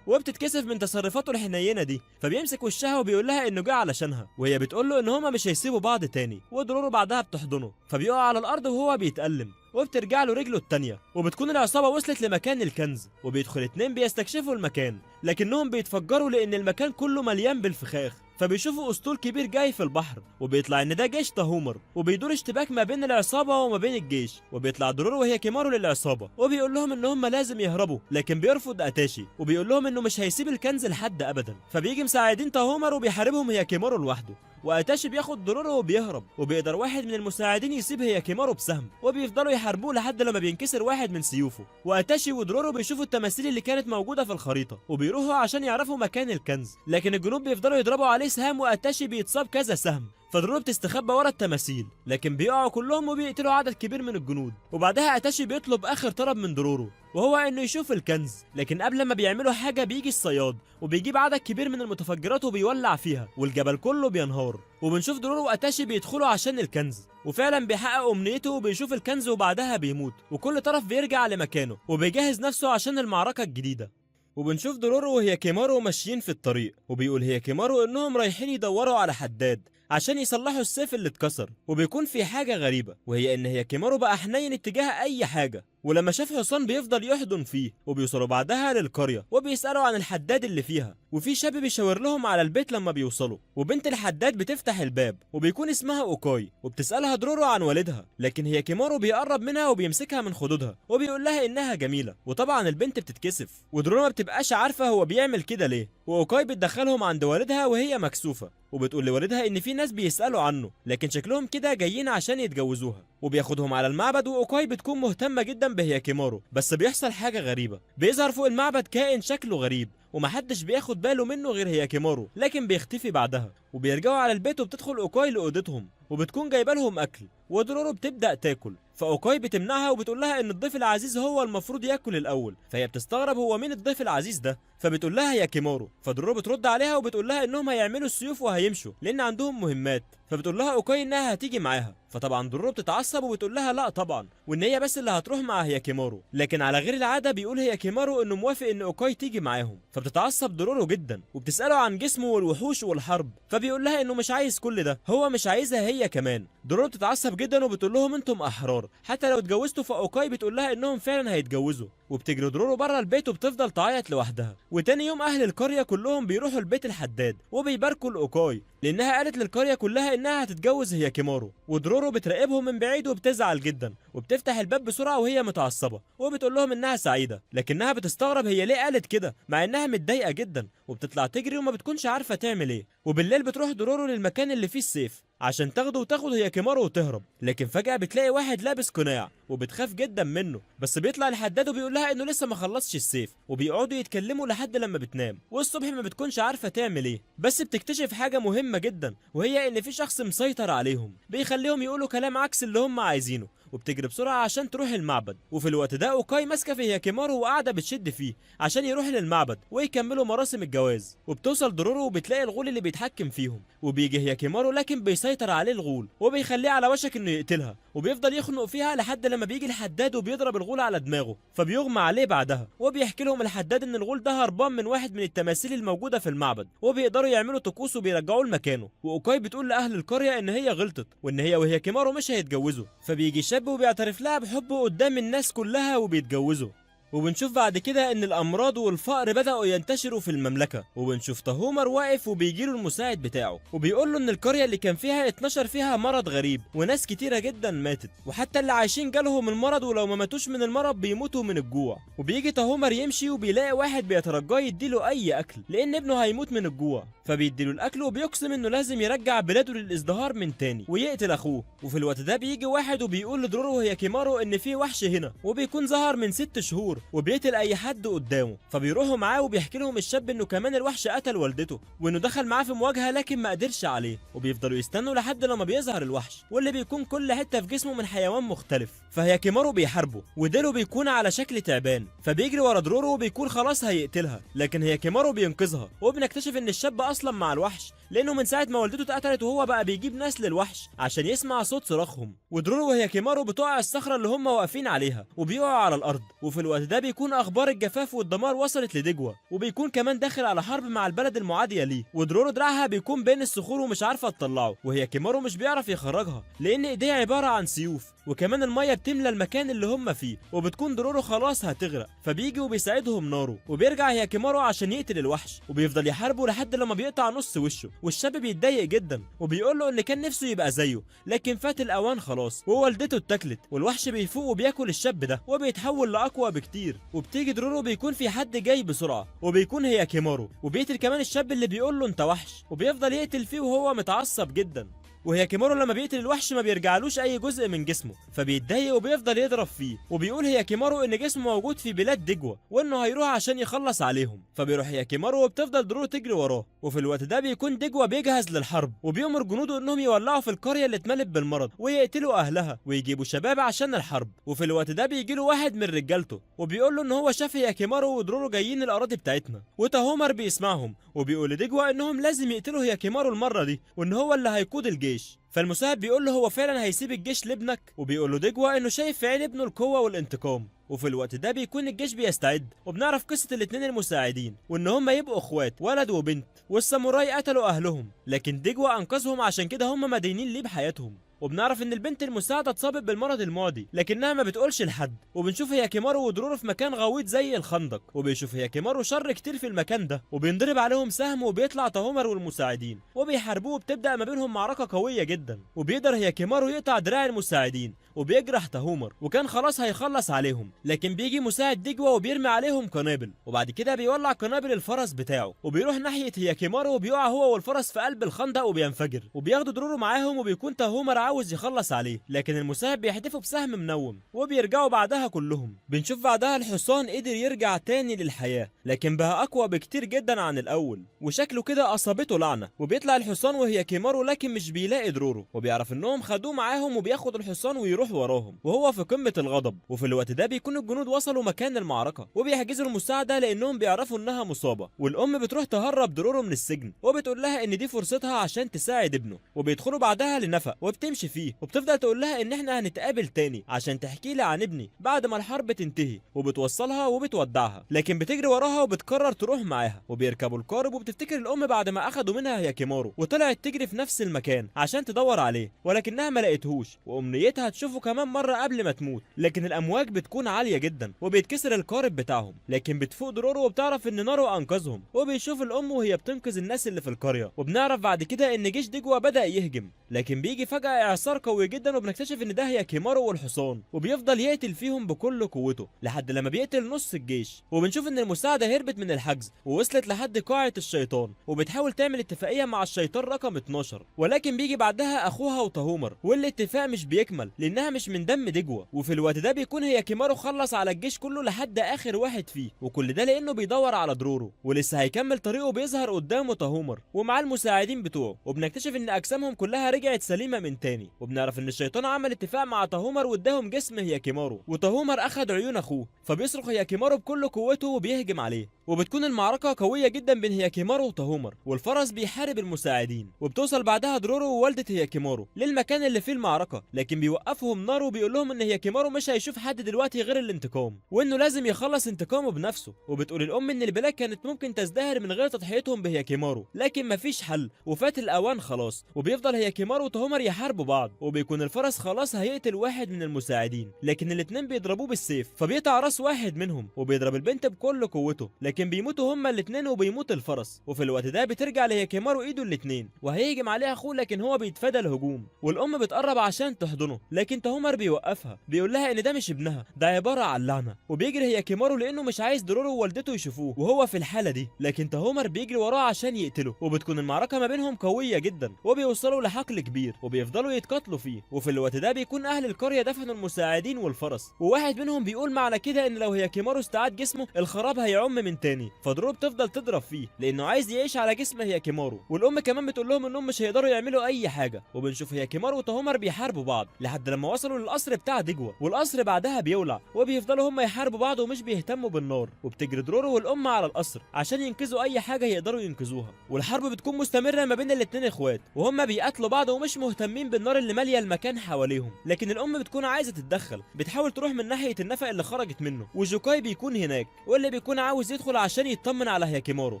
وبتتكسف من تصرفاته الحنينه دي، فبيمسك وشها وبيقول لها انه جه علشانها، وهي بتقول له ان هما مش هيسيبوا بعض تاني. ودرورو بعدها بتحضنه، فبيقع على الارض وهو بيتألم، وبترجع له رجله التانية. وبتكون العصابة وصلت لمكان الكنز، وبيدخل اتنين بيستكشفوا المكان، لكنهم بيتفجروا لان المكان كله مليان بالفخاخ، فبيشوفوا اسطول كبير جاي في البحر، وبيطلع ان ده جيش تهومر، وبيدور اشتباك ما بين العصابه وما بين الجيش. وبيطلع دورورو وهيكيمارو للعصابه وبيقول لهم ان هم لازم يهربوا، لكن بيرفض اتاشي وبيقول لهم انه مش هيسيب الكنز لحد ابدا. فبيجي مساعدين تهومر وبيحاربهم هيكيمارو لوحده، واتاشي بياخد دورورو وبيهرب، وبيقدر واحد من المساعدين يسيب هيكيمارو بسهم، وبيفضلوا يحاربوه لحد لما بينكسر واحد من سيوفه. واتاشي ودورورو بيشوفوا التماثيل اللي كانت موجوده في الخريطه، وبيروحوا عشان يعرفوا مكان الكنز، لكن الجنود بيفضلوا يضربوا عليه سهام، واتاشي بيتصاب كذا سهم. فدورورو بتستخبى ورا التماثيل، لكن بيقعوا كلهم وبيقتلوا عدد كبير من الجنود. وبعدها اتاشي بيطلب اخر طلب من دورورو، وهو انه يشوف الكنز. لكن قبل ما بيعملوا حاجه بيجي الصياد وبيجيب عدد كبير من المتفجرات وبيولع فيها، والجبل كله بينهار. وبنشوف دورورو واتاشي بيدخلوا عشان الكنز، وفعلا بيحقق امنيته وبيشوف الكنز، وبعدها بيموت، وكل طرف بيرجع لمكانه وبيجهز نفسه عشان المعركه الجديده. وبنشوف دورورو وهيكيمارو ماشيين في الطريق، وبيقول هيكيمارو انهم رايحين يدوروا على حداد عشان يصلحوا السيف اللي اتكسر. وبيكون في حاجه غريبه، وهي ان هيكيمارو بقى حنين اتجاه اي حاجه، ولما شاف حصان بيفضل يحضن فيه. وبيوصلوا بعدها للقريه وبيسالوا عن الحداد اللي فيها، وفي شاب بيشاور لهم على البيت لما بيوصلوا. وبنت الحداد بتفتح الباب وبيكون اسمها اوكاي، وبتسالها دورورو عن والدها، لكن هيكيمارو بيقرب منها وبيمسكها من خدودها وبيقول لها انها جميله. وطبعا البنت بتتكسف، ودورورو ما بتبقاش عارفه هو بيعمل كده ليه. واوكاي بتدخلهم عند والدها وهي مكسوفه، وبتقول لوالدها ان في ناس بيسالوا عنه، لكن شكلهم كده جايين عشان يتجوزوها. وبياخدهم على المعبد، واوكاي بتكون مهتمه جدا بهيكيمارو. بس بيحصل حاجه غريبه، بيظهر فوق المعبد كائن شكله غريب ومحدش بياخد باله منه غير هيكيمارو، لكن بيختفي بعدها. وبيرجعوا على البيت وبتدخل اوكاي لاوضتهم، وبتكون جايبه لهم اكل، ودورورو بتبدا تاكل. فاوكاي بتمنعها وبتقول لها ان الضيف العزيز هو المفروض ياكل الاول. فهي بتستغرب هو مين الضيف العزيز ده، فبتقول لها هيكيمارو. فدورورو بترد عليها وبتقول لها انهم هيعملوا السيوف وهيمشوا لان عندهم مهمات. فبتقول لها اوكاي انها هتيجي معاها. فطبعا دورورو بتتعصب وبتقول لها لا طبعا، وان هي بس اللي هتروح مع هيكيمارو. لكن على غير العاده بيقول هيكيمارو انه موافق ان اوكاي تيجي معاهم. فبتتعصب دورورو جدا وبتساله عن جسمه والوحوش والحرب، فبيقول لها انه مش عايز كل ده، هو مش عايزها هي كمان. دورورو بتتعصب جدا وبتقول لهم انتم احرار حتى لو اتجوزتوا. فاوكاي بتقول لها انهم فعلا هيتجوزوا، وبتجري دورورو بره البيت وبتفضل تعيط لوحدها. وتاني يوم اهل القريه كلهم بيروحوا البيت الحداد وبيباركوا لاوكاي لانها قالت للقريه كلها انها هتتجوز هيكيمارو. ودورورو بتراقبهم من بعيد وبتزعل جدا، وبتفتح الباب بسرعه وهي متعصبه، وبتقول لهم انها سعيده، لكنها بتستغرب هي ليه قالت كده مع انها متضايقه جدا. وبتطلع تجري وما بتكونش عارفه تعمل ايه. وبالليل بتروح دورورو للمكان اللي فيه السيف عشان تاخده وتاخد هيكيمارو وتهرب، لكن فجأة بتلاقي واحد لابس قناع وبتخاف جدا منه. بس بيطلع الحداد وبيقول لها انه لسه ما خلصش السيف، وبيقعدوا يتكلموا لحد لما بتنام. والصبح ما بتكونش عارفه تعمل ايه، بس بتكتشف حاجه مهمه جدا، وهي ان في شخص مسيطر عليهم بيخليهم يقولوا كلام عكس اللي هم عايزينه. وبتجري بسرعه عشان تروح المعبد. وفي الوقت ده اوكاي ماسكه في هيكيمارو وقاعده بتشد فيه عشان يروح للمعبد ويكملوا مراسم الجواز. وبتوصل دورورو وبتلاقي الغول اللي بيتحكم فيهم، وبيجي هيكيمارو لكن بيسيطر عليه الغول وبيخليه على وشك انه يقتلها، وبيفضل يخنق فيها لحد لما بيجي الحداد وبيضرب الغول على دماغه، فبيغمى عليه بعدها. وبيحكي لهم الحداد ان الغول ده هربان من واحد من التماثيل الموجوده في المعبد، وبيقدروا يعملوا طقوس وبيرجعوه لمكانه. واوكاي بتقول لاهل القريه ان هي غلطت وان هي وهيكيمارو مش هيتجوزوا. فبيجي شاب وبيعترف لها بحبه قدام الناس كلها وبيتجوزوا. وبنشوف بعد كده ان الامراض والفقر بدأوا ينتشروا في المملكة. وبنشوف تهومر واقف وبيجيله المساعد بتاعه وبيقول له ان القرية اللي كان فيها اتنشر فيها مرض غريب وناس كتيرة جدا ماتت، وحتى اللي عايشين جالهم المرض ولو ما ماتوش من المرض بيموتوا من الجوع. وبيجي تهومر يمشي وبيلاقي واحد بيترجاه يديله اي اكل لان ابنه هيموت من الجوع، فبيديله الاكل وبيقسم انه لازم يرجع بلاده للازدهار من تاني ويقتل اخوه. وفي الوقت ده بيجي واحد وبيقول لدورورو وهيكيمارو ان في وحش هنا وبيكون ظهر من 6 شهور وبيقتل اي حد قدامه. فبيروحوا معاه وبيحكي لهم الشاب انه كمان الوحش قتل والدته وانه دخل معاه في مواجهه لكن ما قدرش عليه. وبيفضلوا يستنوا لحد لما بيظهر الوحش واللي بيكون كل حته في جسمه من حيوان مختلف. فهيكيمارو بيحاربه وديله بيكون على شكل تعبان، فبيجري ورا دورورو وبيكون خلاص هيقتلها، لكن هيكيمارو بينقذها. وبنكتشف ان الشاب اصلا مع الوحش لانه من ساعه ما والدته اتقتلت وهو بقى بيجيب ناس للوحش عشان يسمع صوت صراخهم. ودورورو وهيكيمارو بتقع الصخره اللي هم واقفين عليها وبيقعوا على الارض. وفي الوقت ده بيكون اخبار الجفاف والدمار وصلت لدجوة، وبيكون كمان داخل على حرب مع البلد المعاديه ليه. ودورورو دراعها بيكون بين الصخور ومش عارفه تطلعه، وهيكيمارو مش بيعرف يخرجها لان ايديه عباره عن سيوف، وكمان الميه بتملى المكان اللي هم فيه، وبتكون دورورو خلاص هتغرق. فبيجي وبيساعدهم نارو، وبيرجع هيكيمارو عشان يقتل الوحش وبيفضل يحاربه لحد لما بيقطع نص وشه. والشاب بيتضايق جدا وبيقول له ان كان نفسه يبقى زيه، لكن فات الاوان خلاص ووالدته اتاكلت. والوحش بيفوق وبياكل الشاب ده وبيتحول لاقوى بكتير. وبتيجي درورو بيكون في حد جاي بسرعه وبيكون هي كيمارو، وبيقتل كمان الشاب اللي بيقول له انت وحش، وبيفضل يقتل فيه وهو متعصب جدا. وهي كيمارو لما بيقتل الوحش ما بيرجعلوش اي جزء من جسمه، فبيتضايق وبيفضل يضرب فيه. وبيقول هي كيمارو ان جسمه موجود في بلاد دجوة وانه هيروح عشان يخلص عليهم. فبيروح هي كيمارو وبتفضل درورو تجري وراه. وفي الوقت ده بيكون دجوة بيجهز للحرب وبيأمر جنوده انهم يولعوا في القرية اللي اتملت بالمرض ويقتلوا اهلها ويجيبوا شباب عشان الحرب. وفي الوقت ده بيجي له واحد من رجالته وبيقول له ان هو شاف هي كيمارو ودرورو جايين الاراضي بتاعتنا. وتاهومر بيسمعهم وبيقول لدجوة انهم لازم يقتلوا هي كيمارو المرة دي وان هو اللي هيقود الجيش. فالمساعد بيقول له هو فعلا هيسيب الجيش لابنك، وبيقول له دجوة انه شايف في عين ابنه القوة والانتقام. وفي الوقت ده بيكون الجيش بيستعد وبنعرف قصة الاتنين المساعدين وان هم يبقوا اخوات ولد وبنت، والساموراي قتلوا اهلهم لكن دجوة انقذهم عشان كده هم مدينين ليه بحياتهم. وبنعرف ان البنت المساعده اتصابت بالمرض المعدي لكنها ما بتقولش لحد. وبنشوف هي كيمارو ودرورو في مكان غويط زي الخندق، وبيشوف هي كيمارو شر كتير في المكان ده وبينضرب عليهم سهم وبيطلع تاهومر والمساعدين وبيحاربوه وبتبدا ما بينهم معركه قويه جدا. وبيقدر هي كيمارو يقطع دراع المساعدين وبيجرح تاهومر وكان خلاص هيخلص عليهم، لكن بيجي مساعد دجوة وبيرمي عليهم قنابل وبعد كده بيولع قنابل الفرس بتاعه وبيروح ناحيه هي كيمارو وبيقع هو والفرس في قلب الخندق وبينفجر. وبياخدوا درورو معاهم وبيكون تاهومر عاوز يخلص عليه لكن المساعد بيحدفه بسهم منوم وبيرجعوا بعدها كلهم. بنشوف بعدها الحصان قدر يرجع تاني للحياه لكن بقى اقوى بكتير جدا عن الاول وشكله كده اصابته لعنه. وبيطلع الحصان وهي كيمارو لكن مش بيلاقي درورو وبيعرف انهم خدوه معاهم وبياخد الحصان ويروح وراهم وهو في قمه الغضب. وفي الوقت ده بيكون الجنود وصلوا مكان المعركه وبيحجزوا المساعده لانهم بيعرفوا انها مصابه. والام بتروح تهرب درورو من السجن وبتقول لها ان دي فرصتها عشان تساعد ابنه. وبيدخلوا بعدها لنفق وبتمشي فيه وبتفضل تقول لها ان احنا هنتقابل تاني عشان تحكي لي عن ابني بعد ما الحرب تنتهي. وبتوصلها وبتودعها لكن بتجري وراها وبتقرر تروح معاها. وبيركبوا القارب وبتفتكر الام بعد ما اخدوا منها هي كيمارو وطلعت تجري في نفس المكان عشان تدور عليه ولكنها ما لقيتهوش وامنيتها تشوفه كمان مره قبل ما تموت. لكن الامواج بتكون عاليه جدا وبيتكسر القارب بتاعهم لكن بتفوق درورو وبتعرف ان نارو انقذهم. وبيشوف الام وهي بتنقذ الناس اللي في القريه. وبنعرف بعد كده ان جيش دجوة بدا يهجم لكن بيجي فجاه اعصار قوي جدا وبنكتشف ان ده هي كيمارو والحصان وبيفضل يقتل فيهم بكل قوته لحد لما بيقتل نص الجيش. وبنشوف ان المساعده هربت من الحجز ووصلت لحد قاعه الشيطان وبتحاول تعمل اتفاقيه مع الشيطان رقم 12 ولكن بيجي بعدها اخوها وتاهومر والاتفاق مش بيكمل لانها مش من دم دجوة. وفي الوقت ده بيكون هي كيمارو خلص على الجيش كله لحد اخر واحد فيه وكل ده لانه بيدور على درورو ولسه هيكمل طريقه. بيظهر قدامه تاهومر ومعاه المساعدين بتوعه وبنكتشف ان اجسامهم كلها رجعت سليمه من تاني. وبنعرف ان الشيطان عمل اتفاق مع تاهومر واداهم جسم هي كيمارو وتاهومر اخد عيون اخوه فبيصرخ هي كيمارو بكل قوته وبيهجم عليه. وبتكون المعركه قويه جدا بين هي كيمارو وتاهومر والفرس بيحارب المساعدين. وبتوصل بعدها درورو ووالده هي كيمارو للمكان اللي فيه المعركه لكن بيوقفهم نارو وبيقول لهم ان هي كيمارو مش هيشوف حد دلوقتي غير الانتقام وانه لازم يخلص انتقامه بنفسه. وبتقول الام ان البلاد كانت ممكن تزدهر من غير تضحيتهم بهي كيمارو لكن مفيش حل وفات الاوان خلاص. وبيفضل هي كيمارو وتاهومر يحاربوا بعض وبيكون الفرس خلاص هيقتل واحد من المساعدين لكن الاتنين بيضربوه بالسيف فبيقطع راس واحد منهم وبيضرب البنت بكل قوته لكن بيموتوا هما الاتنين وبيموت الفرس. وفي الوقت ده بترجع لهي كيمارو ايده الاتنين وهيهجم عليها اخوه لكن هو بيتفادى الهجوم. والام بتقرب عشان تحضنه لكن تاهومر بيوقفها بيقول لها ان ده مش ابنها ده عباره عن لعنه. وبيجري هي كيمارو لانه مش عايز درورو ووالدته يشوفوه وهو في الحاله دي لكن تاهومر بيجري وراه عشان يقتله. وبتكون المعركه ما بينهم قويه جدا وبيوصلوا لحقل كبير وبيفضلوا يتقاتلوا فيه. وفي الوقت ده بيكون اهل القريه دفنوا المساعدين والفرس وواحد منهم بيقول معنى كده ان لو هي كيمارو استعاد جسمه الخراب هيعم من تاني. فدرورو بتفضل تضرب فيه لانه عايز يعيش على جسم هي كيمارو. والام كمان بتقول لهم انهم مش هيقدروا يعملوا اي حاجه. وبنشوف هي كيمارو وتاهومر بيحاربوا بعض لحد لما وصلوا للقصر بتاع دجوة والقصر بعدها بيولع وبيفضلوا هم يحاربوا بعض ومش بيهتموا بالنار. وبتجري درورو والام على القصر عشان ينقذوا اي حاجه يقدروا ينقذوها. والحرب بتكون مستمره ما بين الاتنين اخوات وهم بيقاتلوا بعض ومش مهتمين بالنار اللي ماليه المكان حواليهم. لكن الام بتكون عايزه تتدخل بتحاول تروح من ناحيه النفق اللي خرجت منه وجوكاي بيكون هناك واللي بيكون عاوز يدخل بيدخل عشان يطمن على هياكيمارو،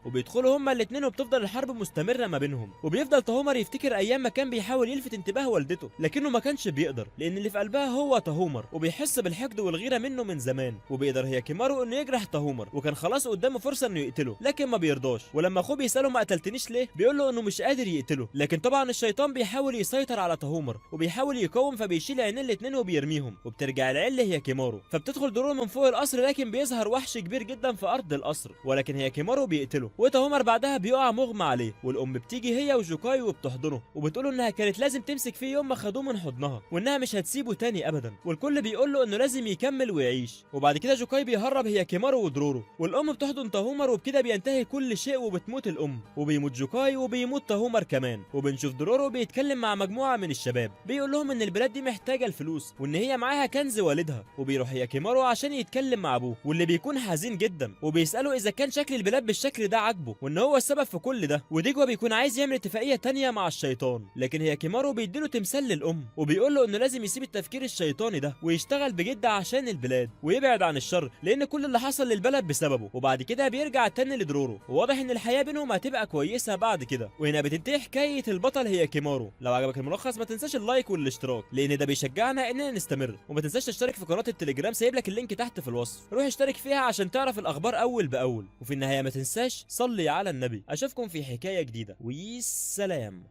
وبيدخلوا هما الاتنين وبتفضل الحرب مستمره ما بينهم. وبيفضل تاهومر يفتكر ايام ما كان بيحاول يلفت انتباه والدته لكنه ما كانش بيقدر، لان اللي في قلبها هو تاهومر، وبيحس بالحقد والغيره منه من زمان. وبيقدر هياكيمارو انه يجرح تاهومر، وكان خلاص قدامه فرصه انه يقتله لكن ما بيرضاش. ولما اخوه بيساله ما قتلتنيش ليه، بيقول له انه مش قادر يقتله. لكن طبعا الشيطان بيحاول يسيطر على تاهومر وبيحاول يقاوم، فبيشيل عينين الاتنين وبيرميهم، وبترجع العين لهياكيمارو. فبتدخل دورو من فوق القصر، لكن بيظهر وحش كبير جدا في ارض القصر، ولكن هياكيمارو بيقتله. وتاهومر بعدها بيقع مغمى عليه، والام بتيجي هي وجوكاي وبتحضنه، وبتقول انها كانت لازم تمسك فيه يوم ما خدوه من حضنها، وانها مش هتسيبه تاني ابدا. والكل بيقول له انه لازم يكمل ويعيش. وبعد كده جوكاي بيهرب هياكيمارو ودرورو، والام بتحضن تاهومر، وبكده بينتهي كل شيء وبتموت الام، وبيموت جوكاي وبيموت تاهومر كمان. وبنشوف درورو بيتكلم مع مجموعه من الشباب، بيقول لهم ان البلاد دي محتاجه الفلوس، وان هي معاها كنز والدها. وبيروح هياكيمارو عشان يتكلم مع ابوه، واللي بيكون حزين جدا، وبيساله اذا كان شكل البلاد بالشكل ده عاجبه، وان هو السبب في كل ده. وديجوا بيكون عايز يعمل اتفاقيه تانيه مع الشيطان، لكن هياكيمارو بيديله تمثال للام، وبيقول له انه لازم يسيب التفكير الشيطاني ده ويشتغل بجد عشان البلاد ويبعد عن الشر، لان كل اللي حصل للبلد بسببه. وبعد كده بيرجع تاني لدرورو، وواضح ان الحياه بينهم هتبقى كويسه بعد كده. وهنا بتنتهي حكايه البطل هياكيمارو. لو عجبك الملخص ما تنساش اللايك والاشتراك، لان ده بيشجعنا اننا نستمر. وما تنساش تشترك في قناه التليجرام، سايب لك اللينك تحت في الوصف، روح اشترك فيها عشان تعرف الاخبار اول باول. وفي النهايه ما تنساش صلي على النبي. اشوفكم في حكايه جديده، والسلام.